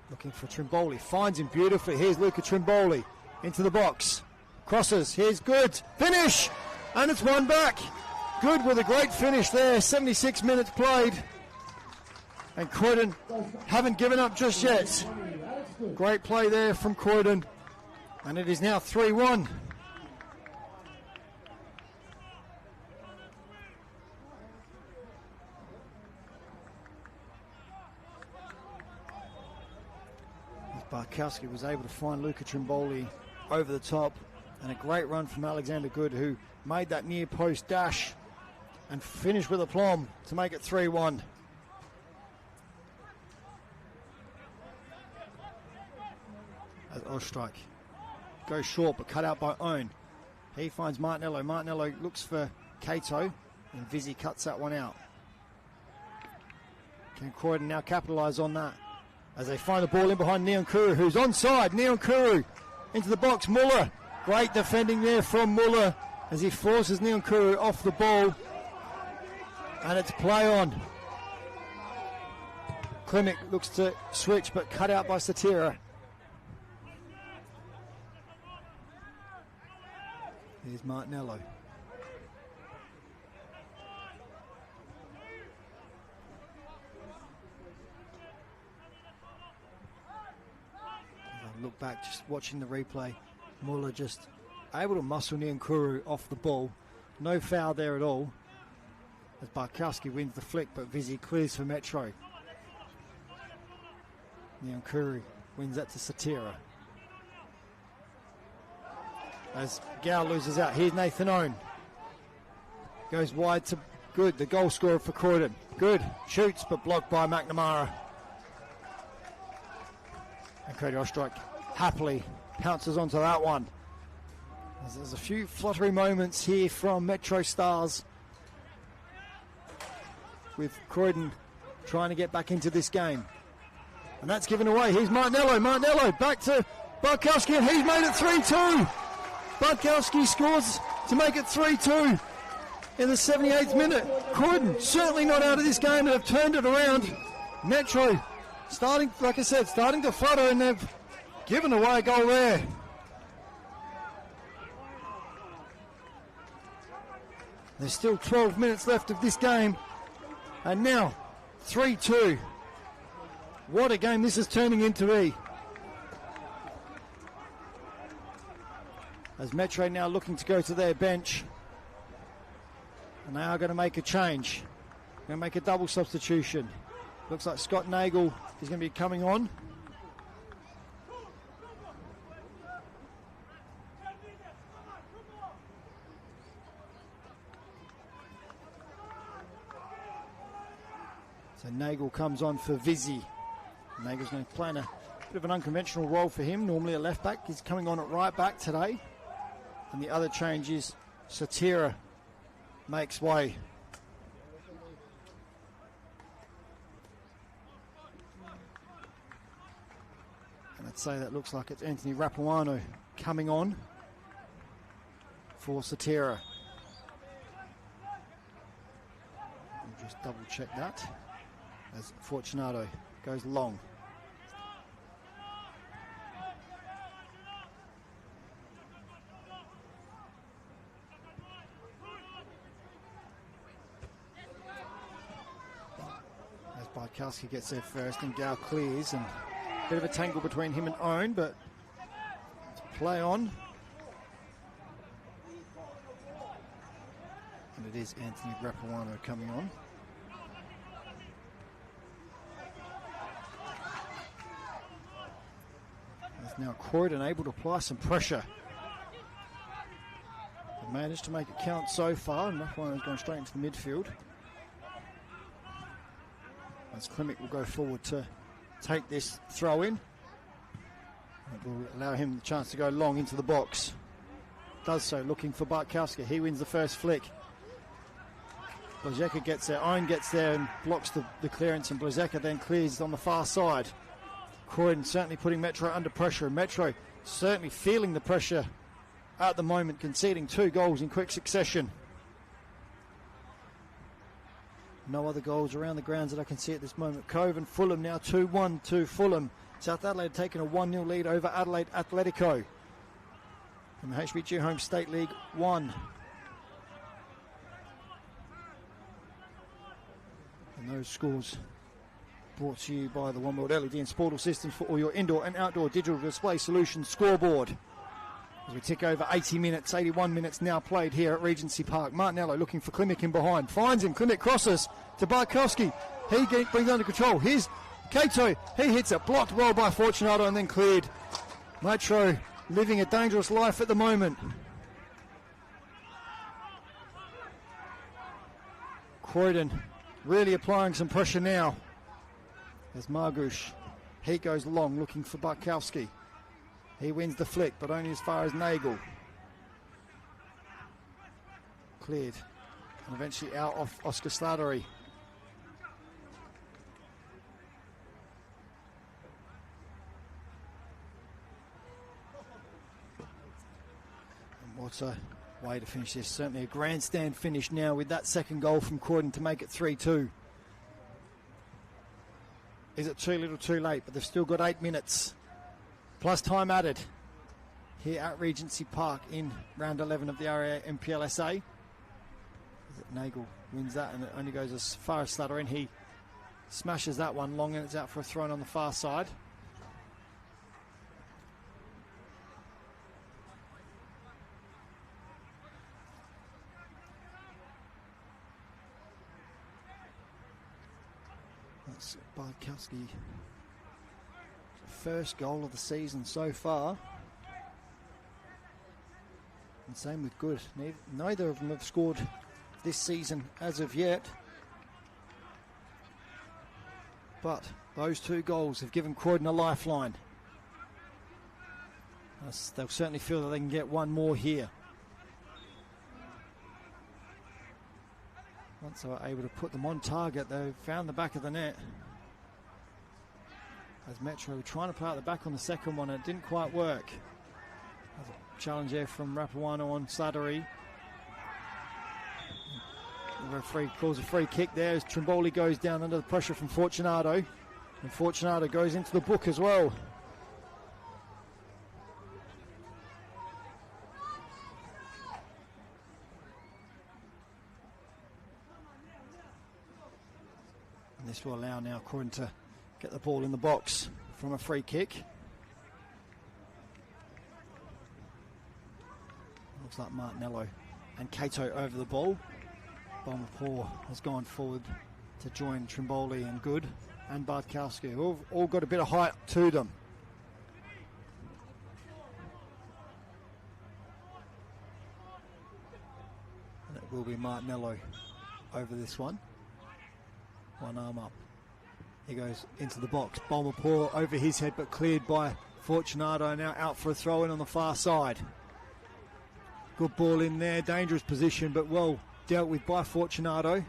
[SPEAKER 19] looking for Trimboli, finds him beautifully. Here's Luca Trimboli into the box. Crosses, here's Good. Finish! And it's one back. Good with a great finish there. 76 minutes played. And Croydon haven't given up just yet. Great play there from Croydon. And it is now 3-1. Bartkowski was able to find Luca Trimboli over the top, and a great run from Alexander Good, who made that near post dash and finished with aplomb to make it 3-1. As Ostrike goes short but cut out by Owen. He finds Martinello. Martinello looks for Kato, and Vizzy cuts that one out. Can Croydon now capitalise on that? As they find the ball in behind Neon Kuru, who's onside. Neon Kuru into the box. Muller. Great defending there from Muller as he forces Neon Kuru off the ball. And it's play on. Klimek looks to switch, but cut out by Satira. Here's Martinello. Look back, just watching the replay. Muller just able to muscle Niankuru off the ball. No foul there at all. As Barkowski wins the flick, but Vizzy clears for Metro. Niankuru wins that to Satira. As Gal loses out, here's Nathan Owen. Goes wide to Good, the goal scorer for Croydon. Good, shoots, but blocked by McNamara. And Cody Ostrike happily pounces onto that one. There's a few fluttery moments here from MetroStars, with Croydon trying to get back into this game. And that's given away. Here's Martinello. Martinello back to Barkowski, and he's made it 3-2. Barkowski scores to make it 3-2 in the 78th minute. Croydon certainly not out of this game. They've turned it around. Metro starting, like I said, starting to flutter, and they've given away a goal there. There's still 12 minutes left of this game, and now 3-2. What a game this is turning into be. As Metro now looking to go to their bench, and they are going to make a change. Going to make a double substitution. Looks like Scott Nagel is going to be coming on. So Nagel comes on for Vizzy. Nagel's going to play in a bit of an unconventional role for him. Normally a left back. He's coming on at right back today. And the other change is Satira makes way. And I'd say that looks like it's Anthony Rapuano coming on for Satira. We'll just double check that as Fortunato goes long. As Barkowski gets there first and Gal clears, and a bit of a tangle between him and Owen, but play on. And it is Anthony Rapuano coming on. Now Croydon able to apply some pressure. They've managed to make it count so far, and Rapuano's gone straight into the midfield. As Klimek will go forward to take this throw in. It will allow him the chance to go long into the box. Does so, looking for Barkowski. He wins the first flick. Blazeka gets there, Owen gets there and blocks the clearance, and Blazeka then clears on the far side. Croydon certainly putting Metro under pressure, and Metro certainly feeling the pressure at the moment, conceding 2 goals in quick succession. No other goals around the grounds that I can see at this moment. Cove and Fulham now 2-1 to Fulham. South Adelaide taking a 1-0 lead over Adelaide Atletico in the HPG Homes State League 1. And those scores brought to you by the One World LED and Sportal Systems for all your indoor and outdoor digital display solutions scoreboard. As we tick over 80 minutes, 81 minutes now played here at Regency Park. Martinello looking for Klimek in behind. Finds him. Klimek crosses to Barkowski. He brings under control. Here's Kato. He hits it. Blocked well by Fortunato and then cleared. Metro living a dangerous life at the moment. Croydon really applying some pressure now. There's Margush. He goes long looking for Barkowski. He wins the flick, but only as far as Nagel. Cleared. And eventually out off Oscar Slattery. Looks a way to finish this. Certainly a grandstand finish now with that second goal from Croydon to make it 3-2. Is it too little too late? But they've still got 8 minutes plus time added here at Regency Park in round 11 of the NPLSA. Nagel wins that, and it only goes as far as Slattery, and he smashes that one long, and it's out for a throw-in on the far side. That's Bartkowski. First goal of the season so far. And same with Good. Neither of them have scored this season as of yet. But those 2 goals have given Croydon a lifeline. They'll certainly feel that they can get one more here. Once they were able to put them on target, they found the back of the net. As Metro were trying to play out the back on the second one, it didn't quite work. There's a challenge there from Rapuano on Slattery. The referee calls a free kick there as Trimboli goes down under the pressure from Fortunato. And Fortunato goes into the book as well. And this will allow now Croydon to get the ball in the box from a free kick. Looks like Martinello and Cato over the ball. Bomberpaw has gone forward to join Trimboli and Good and Bartkowski, who have all got a bit of height to them. And it will be Martinello over this one. One arm up. He goes into the box. Bomberpaw over his head, but cleared by Fortunato. Now out for a throw-in on the far side. Good ball in there. Dangerous position, but well dealt with by Fortunato.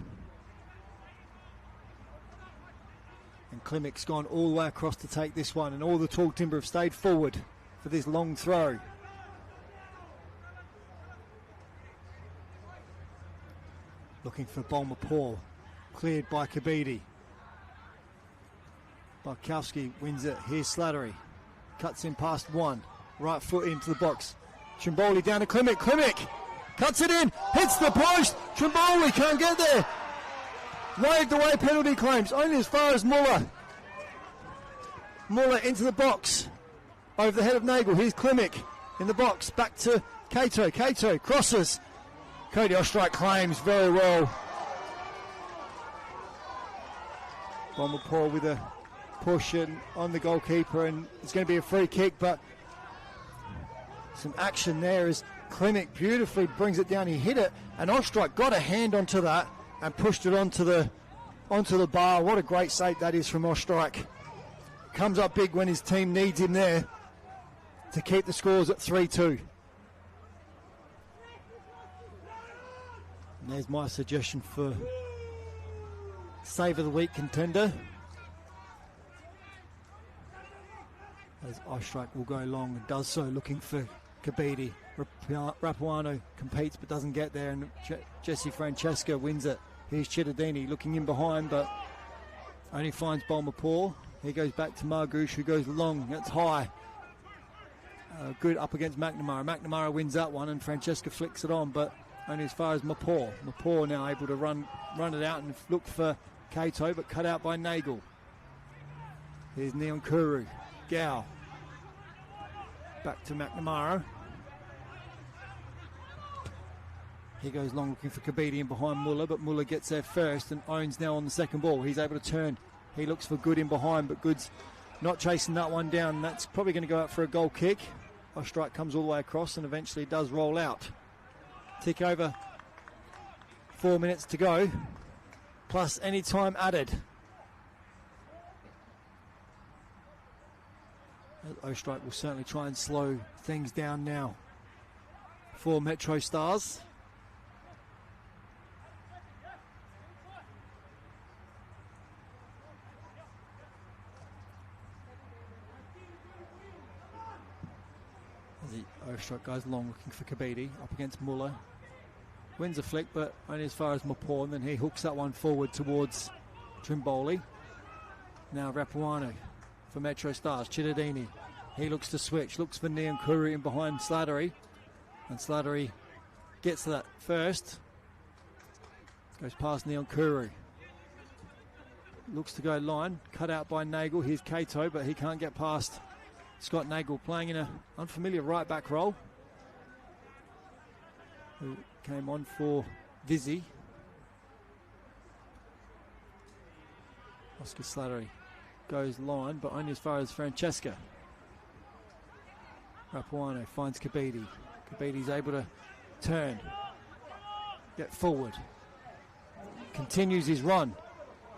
[SPEAKER 19] And Klimik's gone all the way across to take this one, and all the tall timber have stayed forward for this long throw. Looking for Bomberpaw. Cleared by Kabidi. Bartkowski wins it. Here's Slattery. Cuts in past one. Right foot into the box. Trimboli down to Klimek. Klimek cuts it in. Hits the post. Trimboli can't get there. Waved away penalty claims. Only as far as Muller. Muller into the box. Over the head of Nagel. Here's Klimek in the box. Back to Cato. Cato crosses. Cody Ostrike claims very well. Bomberpaw with a push on the goalkeeper, and it's going to be a free kick, but some action there as Klimek beautifully brings it down. He hit it, and Ostrike got a hand onto that and pushed it onto the bar. What a great save that is from Ostrike. Comes up big when his team needs him there to keep the scores at 3-2. And there's my suggestion for Save of the Week contender. As Ostrike will go long and does so, looking for Kabidi. Rapuano competes but doesn't get there, and Jesse Francesca wins it. Here's Cittadini looking in behind, but only finds Bomberpaw. He goes back to Margouche, who goes long. That's high. Good up against McNamara. McNamara wins that one, and Francesca flicks it on, but only as far as Mapaw. Mapaw now able to run it out and look for Cato, but cut out by Nagel. Here's Neon Kuru. Gow. Back to McNamara. He goes long looking for Kabidi in behind Muller, but Muller gets there first, and Owens now on the second ball. He's able to turn. He looks for Good in behind, but Good's not chasing that one down. That's probably going to go out for a goal kick. Ostrike comes all the way across and eventually does roll out. Tick over. 4 minutes to go, plus any time added. Ostrike will certainly try and slow things down now for MetroStars. As The overstrike goes long, looking for Kabidi, up against Muller. Wins a flick, but only as far as Mapor, and then he hooks that one forward towards Trimboli. Now Rapuano for MetroStars. Cittadini, he looks to switch, looks for Niankuru in behind Slattery, and Slattery gets to that first. Goes past Niankuru. Looks to go line, cut out by Nagel. Here's Kato, but he can't get past Scott Nagel, playing in an unfamiliar right back role, who came on for Vizzy. Oscar Slattery goes line, but only as far as Francesca. Rapuano finds Kabidi. Kabidi's able to turn, get forward, continues his run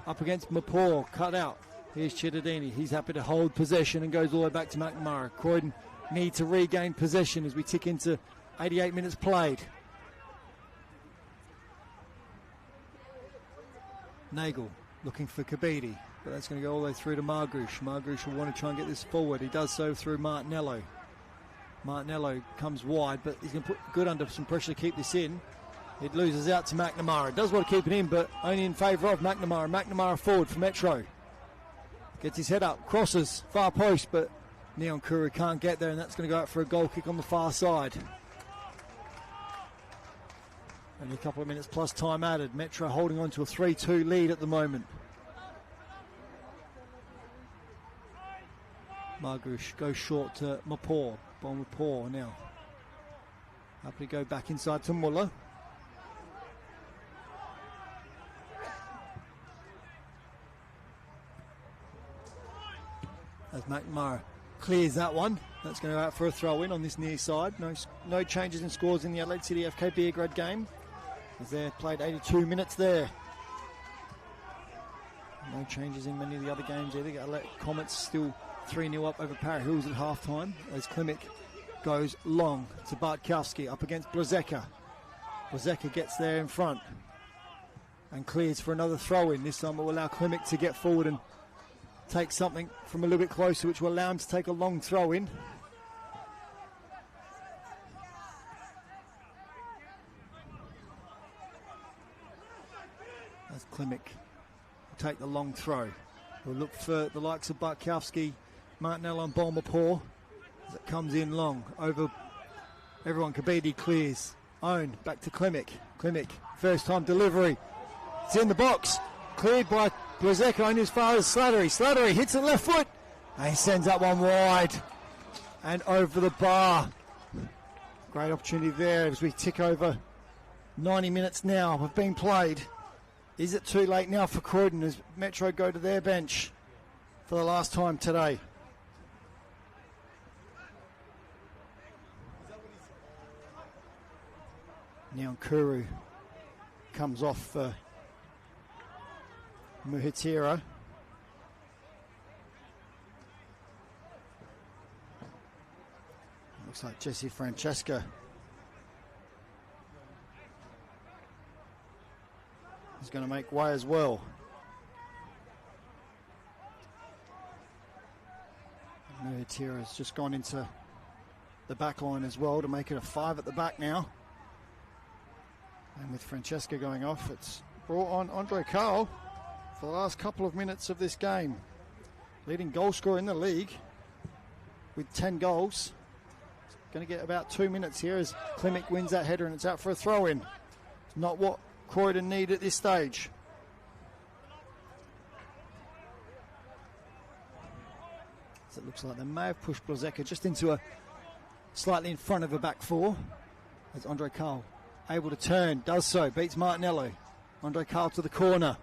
[SPEAKER 19] up against Mapor, cut out. Here's Cittadini. He's happy to hold possession and goes all the way back to McNamara. Croydon need to regain possession as we tick into 88 minutes played. Nagel looking for Kabidi, but that's going to go all the way through to Margouche. Margouche will want to try and get this forward. He does so through Martinello. Martinello comes wide, but he's going to put good under some pressure to keep this in. It loses out to McNamara. Does want to keep it in, but only in favour of McNamara. McNamara forward for Metro. Gets his head up, crosses, far post, but Niankuru can't get there, and that's going to go out for a goal kick on the far side. Only a couple of minutes plus time added. Metro holding on to a 3-2 lead at the moment. Margouche goes short to Mapor. Bon Mapor now. Happy to go back inside to Muller. As McNamara clears that one. That's going to go out for a throw-in on this near side. No changes in scores in the Adelaide City FK Beergrad game, as they played 82 minutes there. No changes in many of the other games either. Comets still 3-0 up over Para Hills at half-time, as Klimek goes long to Bartkowski up against Blazeka. Blazeka gets there in front and clears for another throw-in. This time it will allow Klimek to get forward and take something from a little bit closer, which will allow him to take a long throw-in. As Klimek will take the long throw. We'll look for the likes of Bartkowski, Martinello and Bolmapor as it comes in long over everyone. Kabidi clears. Own back to Klimek. Klimek, first time delivery. It's in the box. Cleared by Blazeka only as far as Slattery. Slattery hits it left foot and he sends that one wide and over the bar. Great opportunity there as we tick over 90 minutes now have been played. Is it too late now for Croydon as Metro go to their bench for the last time today? Niankuru comes off for Muhitira. Looks like Jesse Francesca is going to make way as well. Muhitira has just gone into the back line as well to make it a 5 at the back now. And with Francesca going off, it's brought on Andre Carl for the last couple of minutes of this game. Leading goal scorer in the league with 10 goals. Going to get about 2 minutes here as Klimek wins that header and it's out for a throw-in. It's not what Croydon need at this stage. So it looks like they may have pushed Blazeka just into a slightly in front of a back four. As Andre Carl able to turn, does so, beats Martinello. Andre Carl to the corner.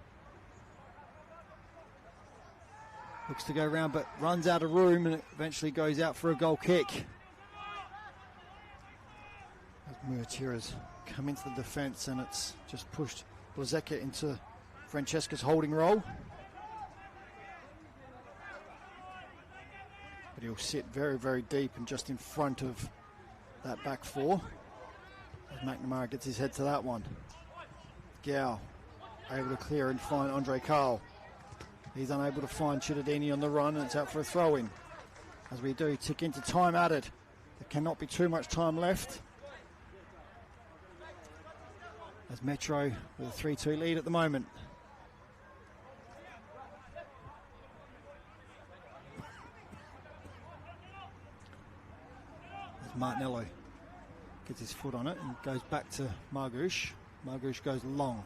[SPEAKER 19] Looks to go around but runs out of room and it eventually goes out for a goal kick. As Muatira's come into the defence and it's just pushed Blazeka into Francesca's holding role. But he'll sit very, very deep and just in front of that back four. As McNamara gets his head to that one. Gow able to clear and find Andre Carl. He's unable to find Cittadini on the run and it's out for a throw-in. As we do tick into time added. There cannot be too much time left, as Metro with a 3-2 lead at the moment. As Martinello gets his foot on it and goes back to Margush. Margush goes long.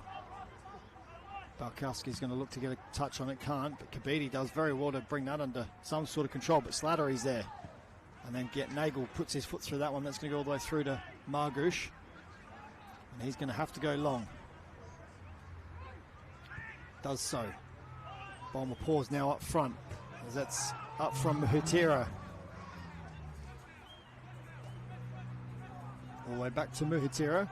[SPEAKER 19] Balkowski's going to look to get a touch on it, can't, but Kabidi does very well to bring that under some sort of control, but Slattery's there. And then Nagel puts his foot through that one. That's going to go all the way through to Margush. And he's going to have to go long. Does so. Bomber paws now up front, as that's up from Muhitira. All the way back to Muhitira.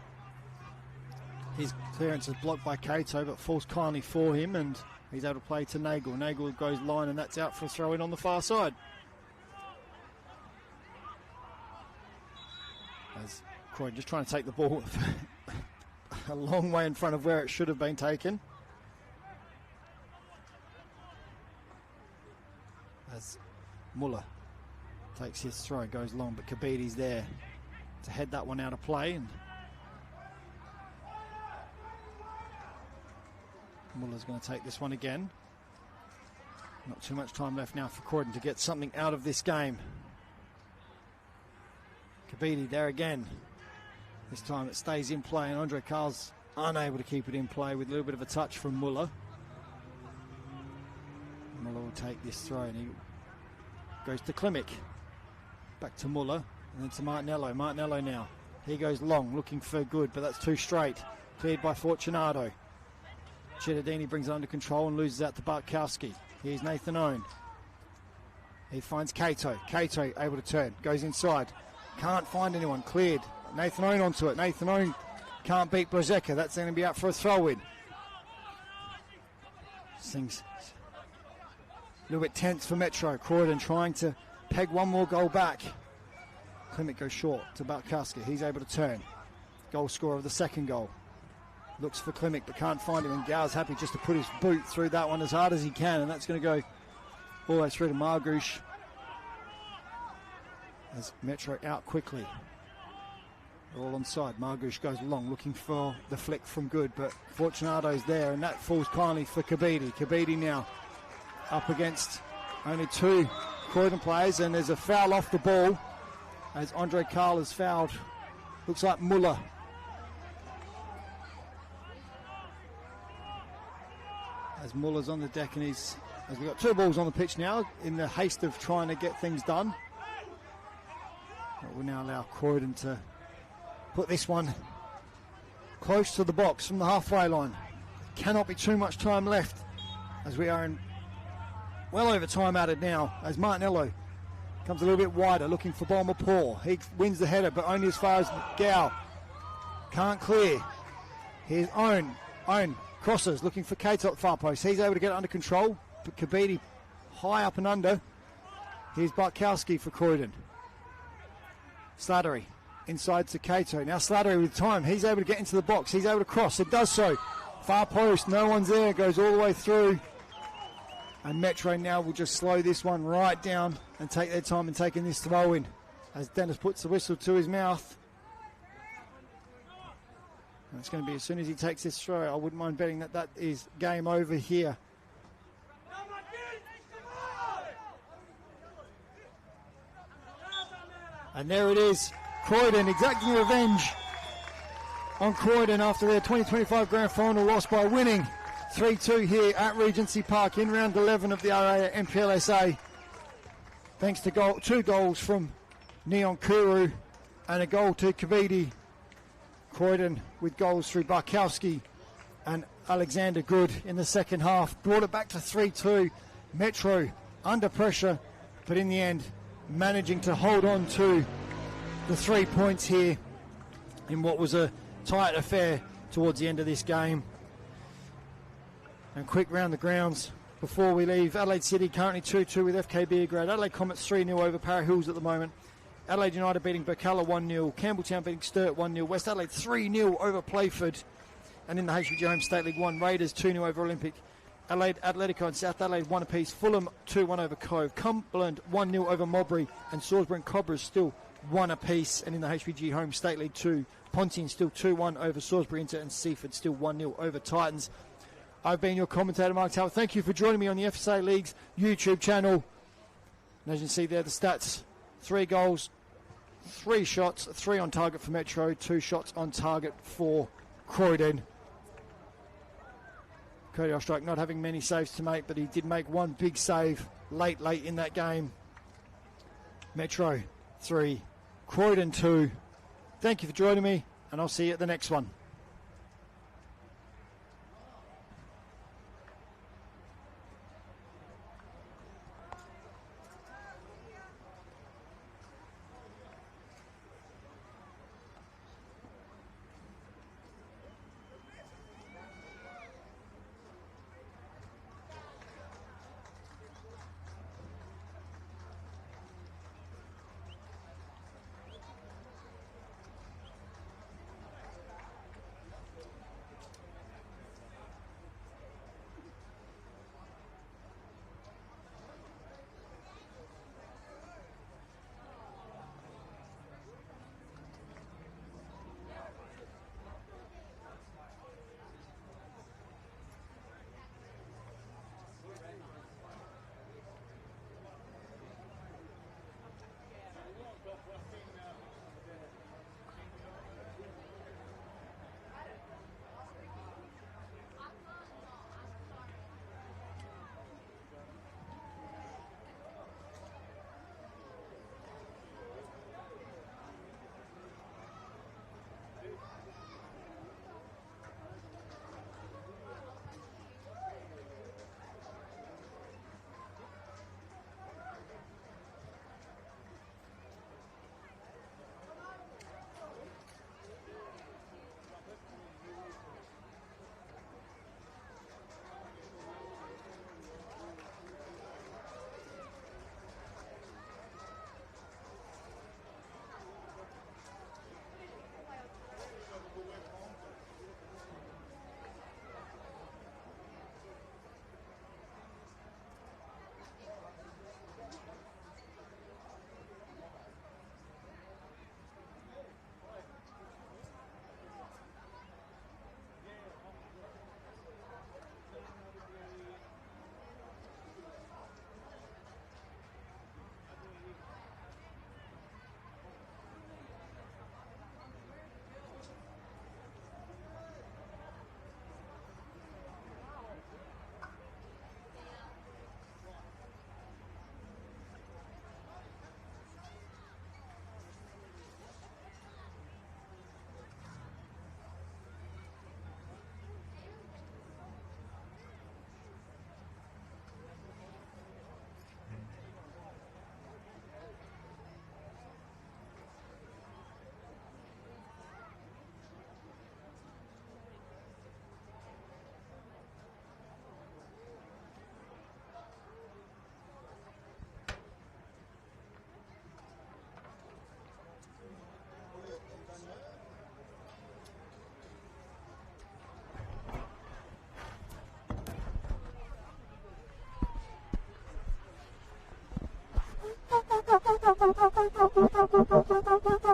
[SPEAKER 19] His clearance is blocked by Kato, but falls kindly for him, and he's able to play to Nagel. Nagel goes line, and that's out for a throw-in on the far side. As Croydon just trying to take the ball a long way in front of where it should have been taken. As Muller takes his throw, goes long, but Kabidi's there to head that one out of play, and Muller's going to take this one again. Not too much time left now for Croydon to get something out of this game. Kabidi there again. This time it stays in play, and Andre Carl's unable to keep it in play with a little bit of a touch from Muller. Muller will take this throw, and he goes to Klimek. Back to Muller, and then to Martinello. Martinello now. He goes long, looking for good, but that's too straight. Cleared by Fortunato. Cittadini brings it under control and loses out to Bartkowski. Here's Nathan Owen. He finds Kato. Kato able to turn. Goes inside. Can't find anyone. Cleared. Nathan Owen onto it. Nathan Owen can't beat Blazeka. That's going to be up for a throw-in. Things a little bit tense for Metro. Croydon trying to peg one more goal back. Klimek goes short to Bartkowski. He's able to turn. Goal scorer of the second goal. Looks for Klimek but can't find him, and Gow's happy just to put his boot through that one as hard as he can, and that's going to go all the way through to Margush. As Metro out quickly. They're all on side. Margush goes long, looking for the flick from Good, but Fortunato's there, and that falls kindly for Kabidi. Kabidi now up against only two Croydon players, and there's a foul off the ball as Andre Carl has fouled. Looks like Muller. As Muller's on the deck, and as we've got two balls on the pitch now in the haste of trying to get things done. That will now allow Croydon to put this one close to the box from the halfway line. Cannot be too much time left, as we are in well over time added now, as Martinello comes a little bit wider looking for Bomber Paul. He wins the header, but only as far as Gow. Can't clear. Here's Owen crosses, looking for Kato at the far post. He's able to get it under control, but Kabidi high up and under. Here's Bartkowski for Croydon. Slattery inside to Kato. Now Slattery with time. He's able to get into the box. He's able to cross. It does so. Far post. No one's there. Goes all the way through. And Metro now will just slow this one right down and take their time in taking this throw in, as Dennis puts the whistle to his mouth. And it's going to be as soon as he takes this throw. I wouldn't mind betting that that is game over here. And there it is. Croydon exacting revenge on Croydon after their 2025 Grand Final loss by winning 3-2 here at Regency Park in round 11 of the RA NPLSA. Thanks to two goals from Neon Kuru and a goal to Kabidi. Croydon with goals through Barkowski and Alexander Good in the second half. Brought it back to 3-2. Metro under pressure, but in the end managing to hold on to the 3 points here in what was a tight affair towards the end of this game. And quick round the grounds before we leave. Adelaide City currently 2-2 with FKB Grade. Adelaide Comets 3-0 over Para Hills at the moment. Adelaide United beating Burkalla 1-0. Campbelltown beating Sturt 1-0. West Adelaide 3-0 over Playford. And in the HPG Homes State League 1, Raiders 2-0 over Olympic. Adelaide Atletico and South Adelaide 1 apiece. Fulham 2-1 over Cove. Cumberland 1-0 over Mowbray. And Salisbury and Cobras still 1 apiece. And in the HPG Homes State League 2, Pontian still 2-1 over Salisbury Inter, and Seaford still 1-0 over Titans. I've been your commentator, Mark Talbot. Thank you for joining me on the FSA League's YouTube channel. And as you can see there, the stats: 3 goals, 3 shots, 3 on target for Metro, 2 shots on target for Croydon. Cody Ostrike not having many saves to make, but he did make 1 big save late in that game. Metro 3, Croydon 2. Thank you for joining me, and I'll see you at the next one.
[SPEAKER 18] Thank you.